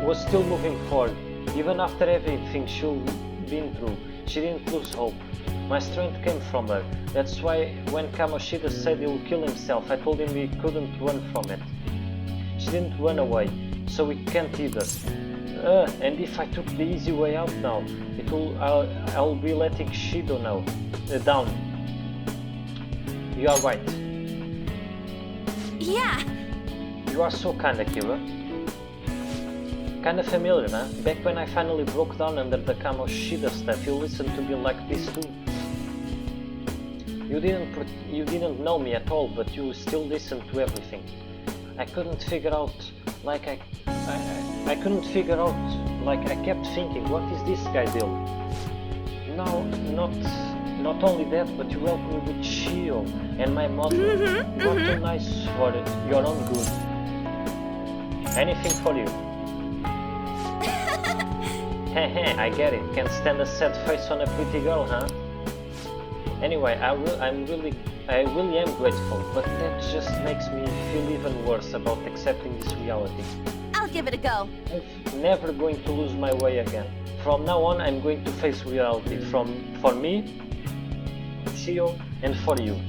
was still moving forward. Even after everything she'd been through, she didn't lose hope. My strength came from her. That's why when Kamoshida said he'll kill himself, I told him he couldn't run from it. She didn't run away, so we can't either. And if I took the easy way out now, I'll be letting Shido down. You are right. Yeah. You are so kind, Akira. Kinda familiar, huh? Back when I finally broke down under the Kamoshida stuff, you listened to me like this too. You didn't know me at all, but you still listened to everything. I couldn't figure out, like I kept thinking, what is this guy doing? No, not only that, but you helped me with Shio and my mother. You are too nice for your own good. Anything for you. Heh, I get it. Can't stand a sad face on a pretty girl, huh? Anyway, I really am grateful, but that just makes me feel even worse about accepting this reality. I'll give it a go. I'm never going to lose my way again. From now on, I'm going to face reality for me, Shio, and for you.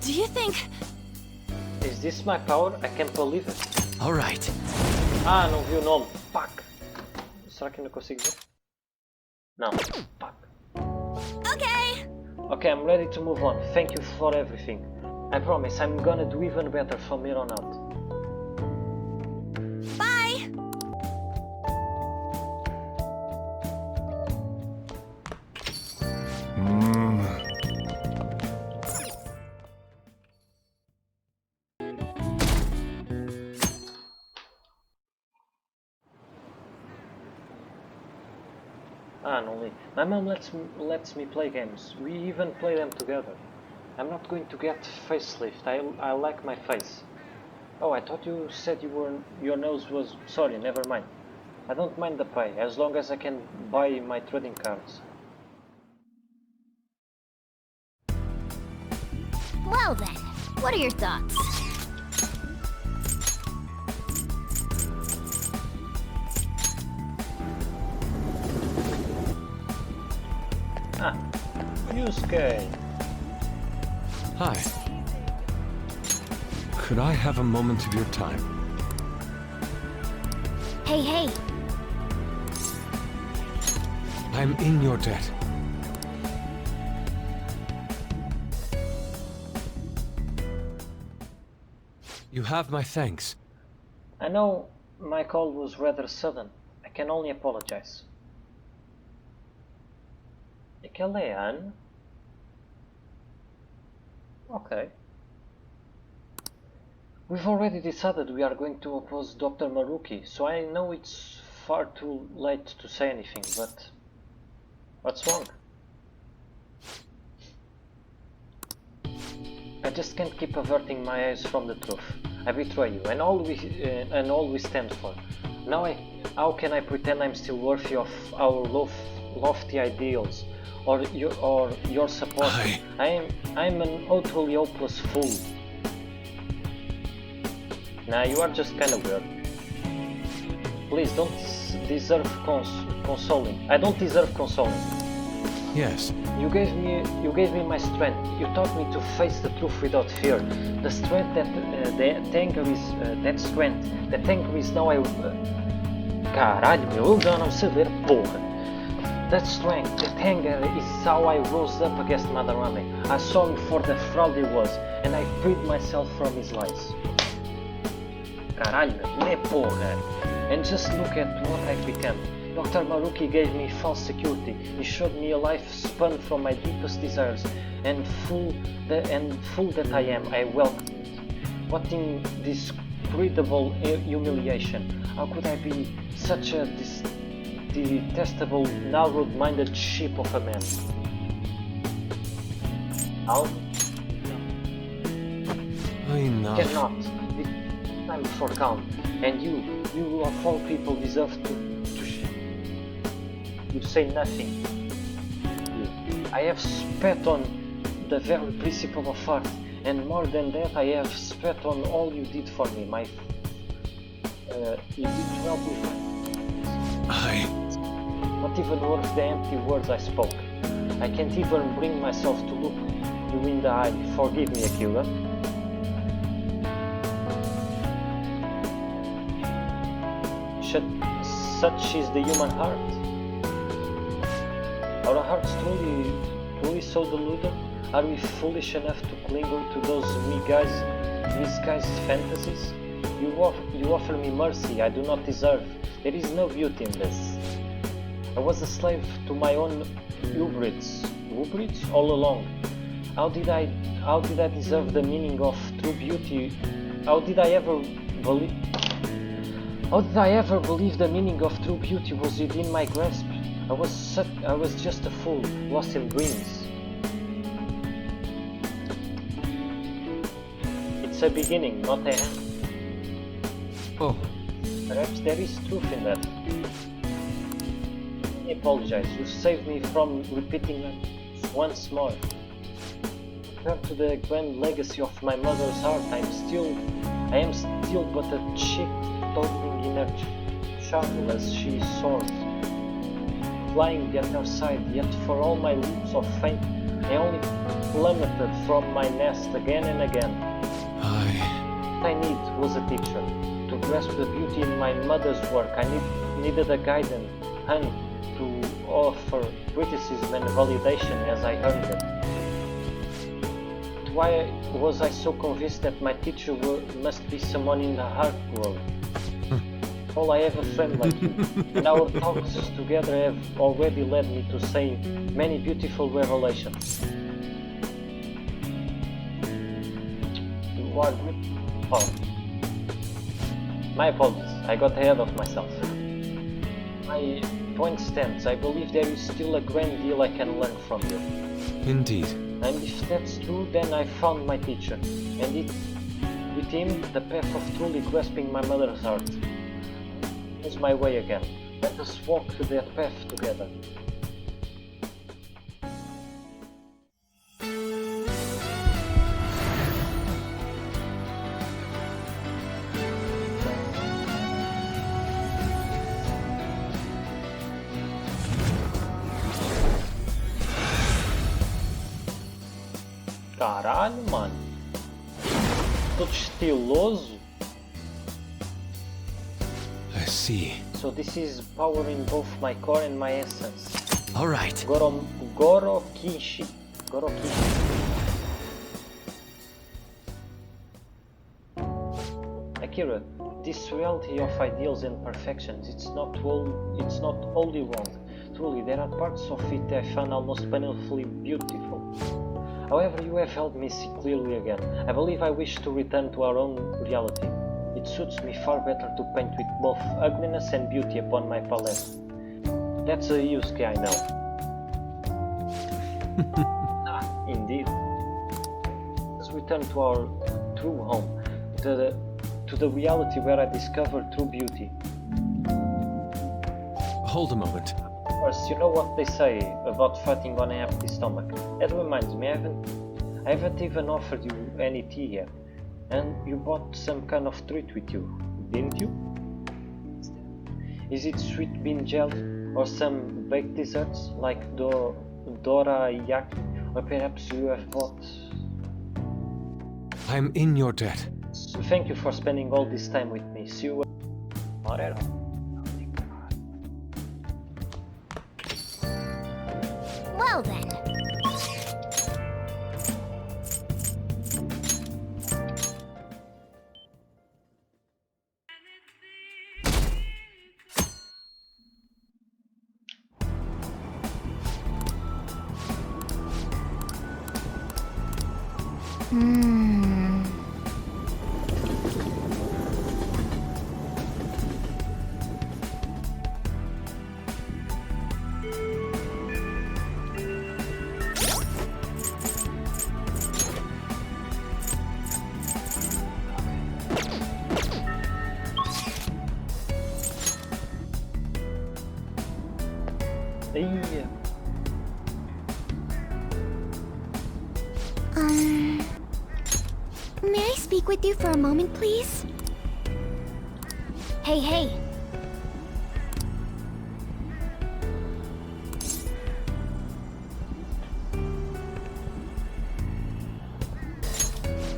Do you think... Is this my power? I can't believe it. Alright. Ah, não vi o nome. Fuck. Será que ainda consigo ver? Não. Fuck. Okay. Okay, I'm ready to move on. Thank you for everything. I promise I'm gonna do even better from here on out. Bye. Ah, não li. My mom lets me play games. We even play them together. I'm not going to get facelift. I like my face. Oh, I thought you said your nose was... Sorry, never mind. I don't mind the pay, as long as I can buy my trading cards. Well then, what are your thoughts? Ah, Yusuke. Hi. Could I have a moment of your time? Hey. I'm in your debt. You have my thanks. I know my call was rather sudden. I can only apologize. Aquela é a Anne? Okay. We've already decided we are going to oppose Dr. Maruki, so I know it's far too late to say anything, but... What's wrong? I just can't keep averting my eyes from the truth. I betray you and all we stand for. Now how can I pretend I'm still worthy of our lofty ideals or your support? I'm an utterly hopeless fool. Nah, you are just kinda weird. Please don't deserve consoling. I don't deserve consoling. Yes. You gave me my strength. You taught me to face the truth without fear. The strength that strength. That anger is now Caralho, meu, eu já não sei ler, porra. That strength, that anger is how I rose up against Madarame. I saw him for the fraud he was, and I freed myself from his lies. Caralho, meu, porra. And just look at what I've become. Dr. Maruki gave me false security. He showed me a life spun from my deepest desires, and full that I am, I welcomed it. What indescribable humiliation! How could I be such a detestable, narrow-minded sheep of a man? How? Enough. Cannot. It's time for calm, and you of all people deserve to say nothing. I have spat on the very principle of art, and more than that, I have spat on all you did for me. You did help me. Not even worth the empty words I spoke. I can't even bring myself to look you in the eye. Forgive me, Akira. Such is the human heart. Are our hearts truly so deluded? Are we foolish enough to cling to those misguised fantasies? You offer me mercy I do not deserve. There is no beauty in this. I was a slave to my own hubris all along. How did I deserve the meaning of true beauty? How did I ever believe the meaning of true beauty was within my grasp? I was just a fool, lost in dreams. It's a beginning, not a end. Oh. Perhaps there is truth in that. I apologize. You saved me from repeating them once more. Compared to the grand legacy of my mother's heart, I am still but a chick toddling in her cradle as she soars, flying at her side. Yet for all my leaps of faith, I only plummeted from my nest again and again. What I need was a teacher. To grasp the beauty in my mother's work, I needed a guiding hand to offer criticism and validation as I earned it. But why was I so convinced that my teacher must be someone in the art world? All I have a friend like you, and our talks together have already led me to say many beautiful revelations. You are good. Oh. My apologies, I got ahead of myself. My point stands. I believe there is still a great deal I can learn from you. Indeed. And if that's true, then I found my teacher, and with him, the path of truly grasping my mother's heart. Is my way again. Let us walk that path together. Caralho, mano. Todo estiloso. I see. So this is powering both my core and my essence. Alright. Goro Kishi. Akira, this reality of ideals and perfections, it's not wholly wrong. Truly, there are parts of it I find almost painfully beautiful. However, you have helped me see clearly again. I believe I wish to return to our own reality. It suits me far better to paint with both ugliness and beauty upon my palette. That's a Yusuke, I know. Indeed. As return to our true home, to the reality where I discovered true beauty. Hold a moment. First, you know what they say about fighting on an empty stomach. That reminds me, I haven't even offered you any tea yet. And you bought some kind of treat with you, didn't you? Is it sweet bean jelly or some baked desserts like dorayaki? Or perhaps you have bought... I'm in your debt. Thank you for spending all this time with me. See you... Not at all. Well then. Yeah. May I speak with you for a moment, please? Hey, hey.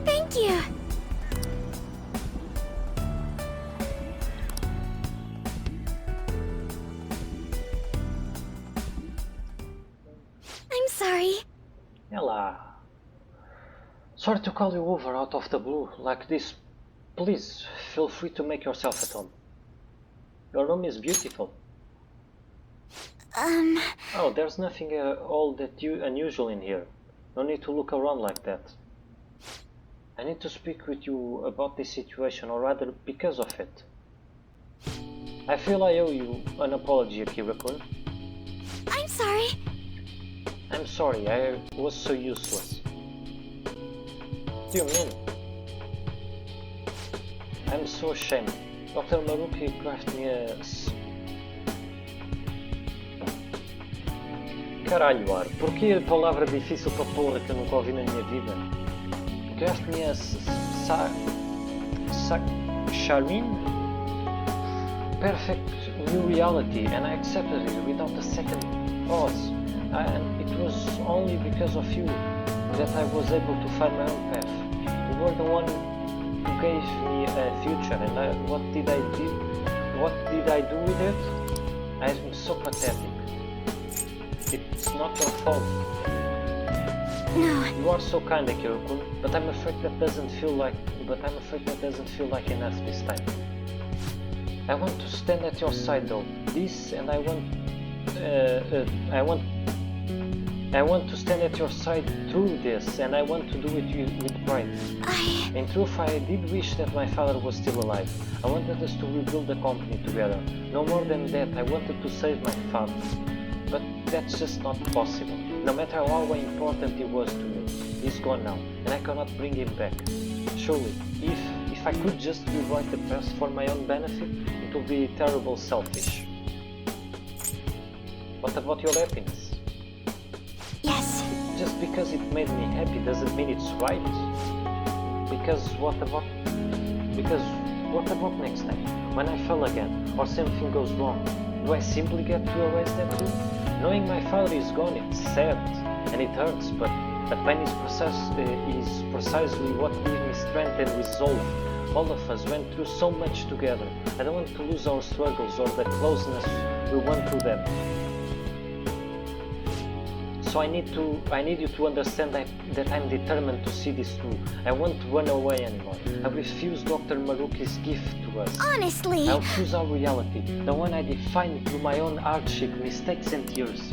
Thank you. I'm sorry. Ela. Sorry to call you over out of the blue like this. Please, feel free to make yourself at home. Your room is beautiful. Oh, there's nothing all that unusual in here. No need to look around like that. I need to speak with you about this situation, or rather, because of it. I feel I owe you an apology, Akira-kun. I'm sorry. I'm sorry, I was so useless. What do you mean? I'm so ashamed. Dr. Maruki crafted me a... Caralho, Ar, porquê a palavra difícil para porra que eu nunca ouvi na minha vida? Crafted me a... Charmin? Perfect new reality, and I accepted it without a second pause. And it was only because of you that I was able to find my own path. You were the one who gave me a future, and what did I do? What did I do with it? I'm so pathetic. It's not your fault. No. You are so kind, Akira-kun, but I'm afraid that doesn't feel like. Enough this time. I want to stand at your side, though. I want to stand at your side through this, and I want to do it with pride. In truth, I did wish that my father was still alive. I wanted us to rebuild the company together. No more than that, I wanted to save my father. But that's just not possible. No matter how important he was to me, he's gone now, and I cannot bring him back. Surely, if I could just rewrite the past for my own benefit, it would be terribly selfish. What about your happiness? Yes. Just because it made me happy doesn't mean it's right. Because what about next time? When I fail again, or something goes wrong, do I simply get to erase that too? Knowing my father is gone, it's sad, and it hurts, but the pain is precisely what gave me strength and resolve. All of us went through so much together. I don't want to lose our struggles or the closeness we went through them. So I need you to understand that I'm determined to see this through. I won't run away anymore. I refuse Dr. Maruki's gift to us. Honestly. I'll choose our reality, the one I defined through my own hardship, mistakes and tears.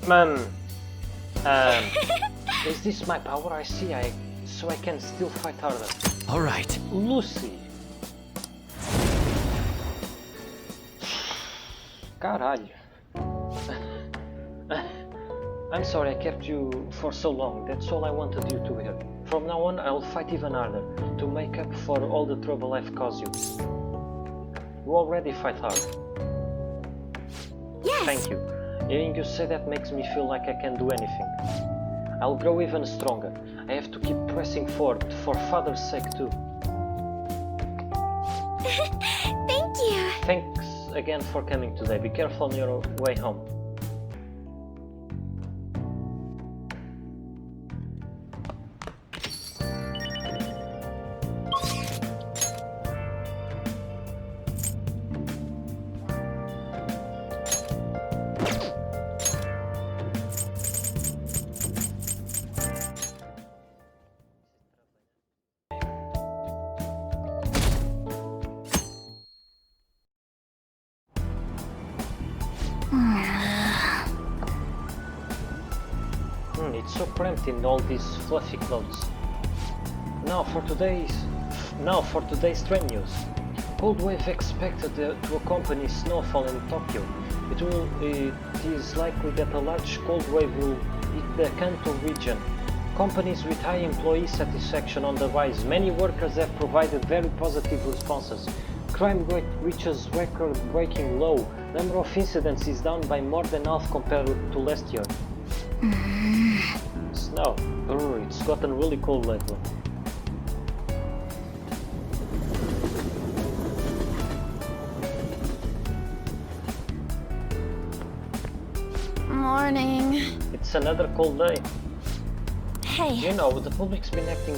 Man, is this my power? I see. So I can still fight harder. All right. Lucy. Caralho. I'm sorry I kept you for so long. That's all I wanted you to hear. From now on, I'll fight even harder to make up for all the trouble I've caused you. You already fight hard. Yes. Thank you. Hearing you say that makes me feel like I can do anything. I'll grow even stronger. I have to keep pressing forward, for Father's sake too. Thank you. Thanks again for coming today. Be careful on your way home. It's so cramped in all these fluffy clothes. Now for today's train news. Cold wave expected to accompany snowfall in Tokyo. It is likely that a large cold wave will hit the Kanto region. Companies with high employee satisfaction on the rise. Many workers have provided very positive responses. Crime rate reaches record-breaking low. Number of incidents is down by more than half compared to last year. Snow. It's gotten really cold lately. Morning. It's another cold day. Hey. You know, the public's been acting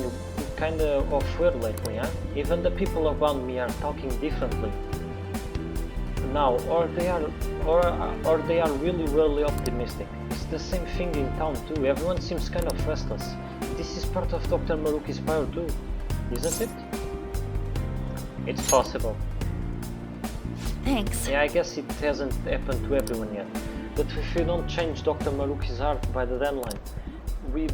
kinda weird lately, huh? Even the people around me are talking differently. Now, or they are really optimistic. It's the same thing in town too. Everyone seems kind of restless. This is part of Dr. Maruki's power too, isn't it? It's possible. Thanks. Yeah, I guess it hasn't happened to everyone yet. But if we don't change Dr. Maruki's heart by the deadline, we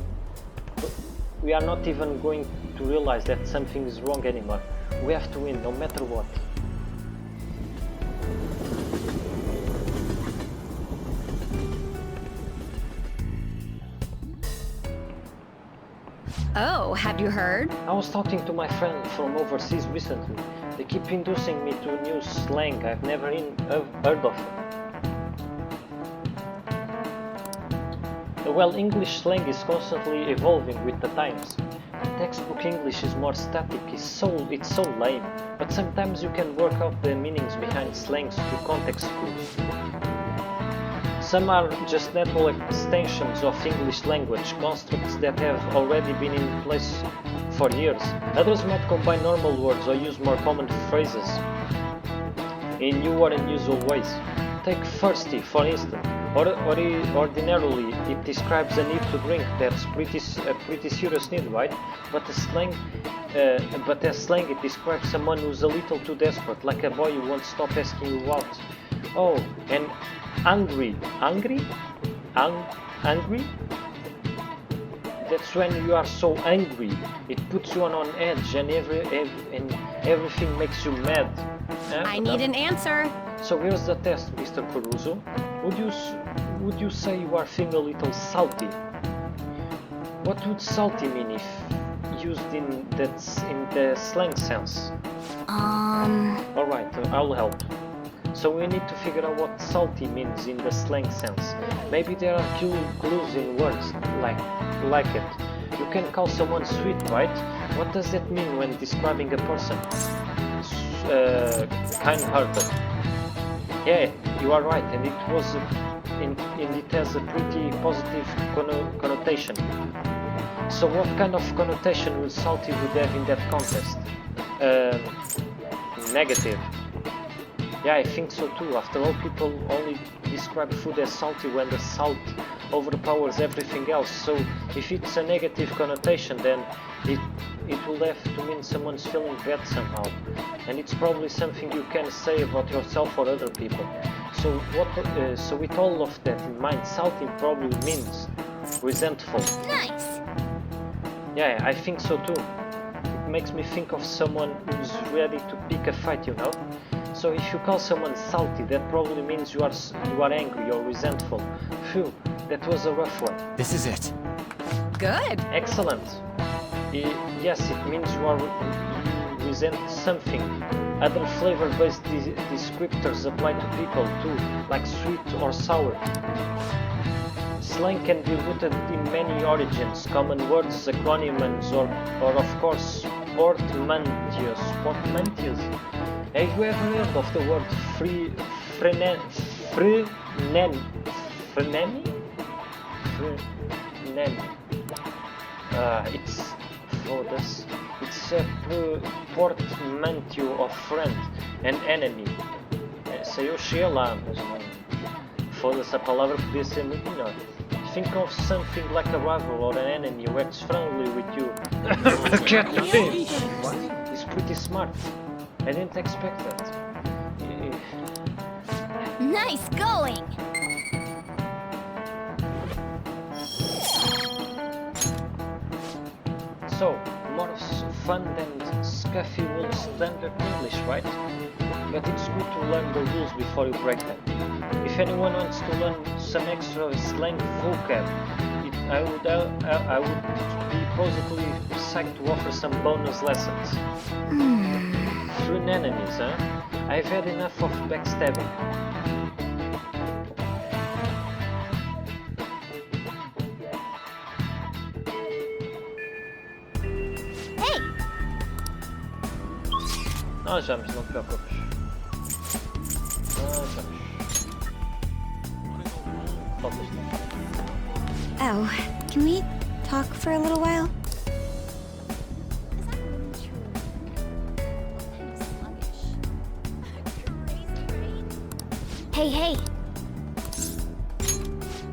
are not even going to realize that something is wrong anymore. We have to win, no matter what. Oh, have you heard? I was talking to my friend from overseas recently. They keep introducing me to new slang I've never heard of. Well, English slang is constantly evolving with the times. Textbook English is more static, it's so lame, but sometimes you can work out the meanings behind slangs through context clues. Some are just natural extensions of English language, constructs that have already been in place for years. Others might combine normal words or use more common phrases in new or unusual ways. Take thirsty, for instance. Ordinarily, it describes a need to drink. That's a pretty serious need, right? But as slang, it describes someone who's a little too desperate, like a boy who won't stop asking you out. Oh, and angry. Angry? That's when you are so angry. It puts you on edge, and everything makes you mad. I need an answer. So here's the test, Mr. Caruso. Would you say you are feeling a little salty? What would salty mean if used in the slang sense? Alright, I'll help. So we need to figure out what salty means in the slang sense. Maybe there are clues in words like it. You can call someone sweet, right? What does that mean when describing a person? Kind-hearted. Yeah, you are right, and it has a pretty positive connotation. So what kind of connotation will salty would have in that context? Negative. Yeah, I think so too. After all, people only describe food as salty when the salt overpowers everything else. So if it's a negative connotation, then it will have to mean someone's feeling bad somehow. And it's probably something you can say about yourself or other people. So with all of that in mind, salty probably means resentful. Nice! Yeah, I think so too. It makes me think of someone who's ready to pick a fight, you know? So if you call someone salty, that probably means you are angry or resentful. Phew, that was a rough one. This is it. Good. Excellent. Yes, it means you resent something. Other flavor-based descriptors apply to people too, like sweet or sour. Slang can be rooted in many origins, common words, acronyms, or of course, portmanteaus. Portmanteaus. Have you ever heard of the word frenemy? It's for this. It's a portmanteau of friend and enemy. Se eu cheguei lá, mas não. Foda-se, a palavra podia ser muito melhor. Think of something like a rival or an enemy who acts friendly with you. The cat thing! He's pretty smart. I didn't expect that. Nice going! So, more fun than Scuffy Wool standard English, right? But it's good to learn the rules before you break them. If anyone wants to learn some extra slang vocab, I would be positively psyched to offer some bonus lessons. Through enemies, huh? I've had enough of backstabbing. Hey! Nós vamos, não te preocupes. Nós vamos. Faltas não. Oh, can we talk for a little while? Hey, hey!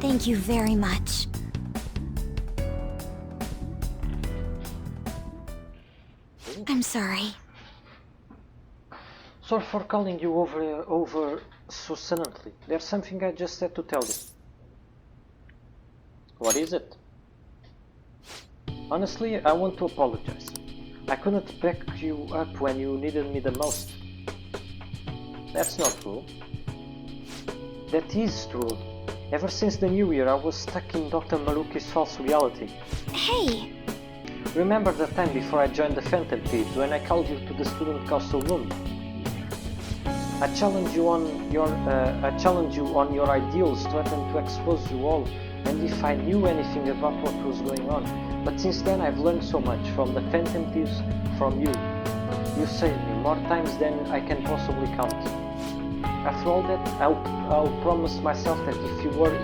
Thank you very much. I'm sorry. Sorry for calling you over so suddenly. There's something I just had to tell you. What is it? Honestly, I want to apologize. I couldn't back you up when you needed me the most. That's not true. That is true. Ever since the new year, I was stuck in Dr. Maruki's false reality. Hey! Remember the time before I joined the Phantom Thieves when I called you to the student council room? I challenge you on your ideals, threatened to expose you all, and if I knew anything about what was going on. But since then I've learned so much from the Phantom Thieves, from you. You saved me more times than I can possibly count. After all that, I'll promise myself that if you were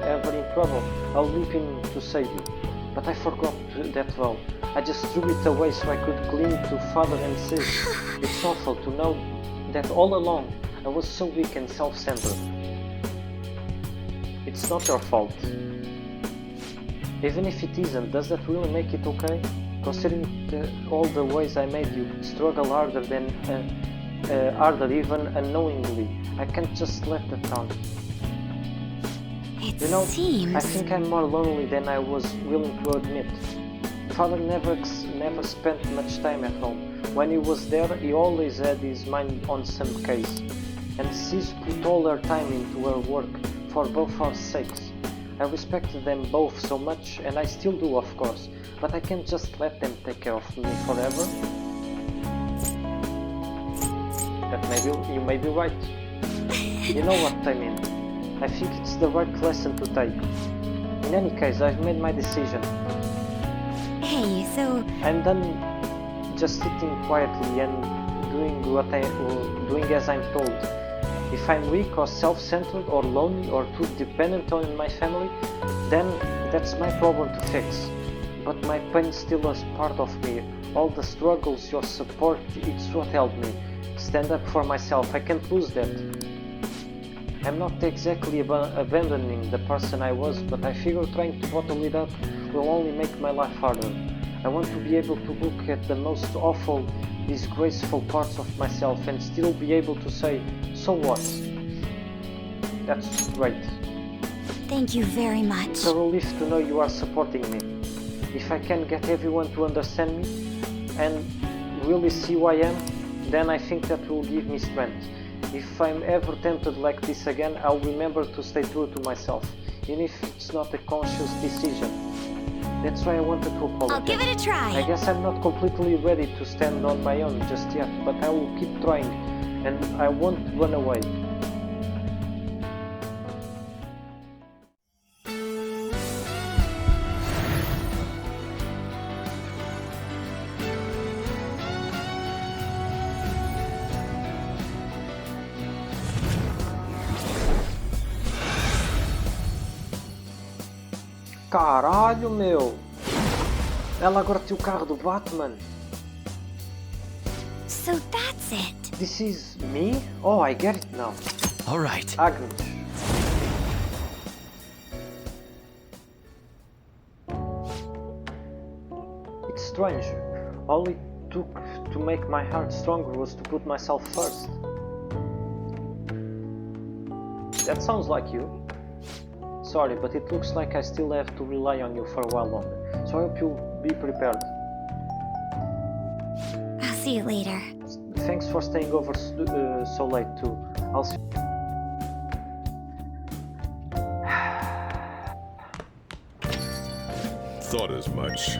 ever in trouble, I'll leap in to save you. But I forgot that vow. I just threw it away so I could cling to father and sis. It's awful to know that all along I was so weak and self-centered. It's not your fault. Even if it isn't, does that really make it okay? Considering all the ways I made you struggle harder even unknowingly, I can't just let that down. It You know, seems... I think I'm more lonely than I was willing to admit. Father never spent much time at home. When he was there, he always had his mind on some case. And Sis put all her time into her work, for both our sakes. I respected them both so much, and I still do, of course, but I can't just let them take care of me forever. But maybe you may be right. You know what I mean. I think it's the right lesson to take. In any case, I've made my decision. Hey, so... I'm done just sitting quietly and doing as I'm told. If I'm weak or self-centered or lonely or too dependent on my family, then that's my problem to fix. But my pain still is part of me. All the struggles, your support, it's what helped me. Stand up for myself, I can't lose that. I'm not exactly abandoning the person I was, but I figure trying to bottle it up will only make my life harder. I want to be able to look at the most awful, disgraceful parts of myself and still be able to say, so what? That's great. Thank you very much. It's a relief to know you are supporting me. If I can get everyone to understand me and really see who I am, then I think that will give me strength. If I'm ever tempted like this again, I'll remember to stay true to myself, even if it's not a conscious decision. That's why I wanted to apologize. I'll give it a try. I guess I'm not completely ready to stand on my own just yet, but I will keep trying, and I won't run away. Caralho, meu! Ela agora tem o carro do Batman. So that's it. This is me? Oh, I get it now. All right. Agnes. It's strange. All it took to make my heart stronger was to put myself first. That sounds like you. Sorry, but it looks like I still have to rely on you for a while longer. So I hope you'll be prepared. I'll see you later. Thanks for staying over so late too. I'll see. Thought as much.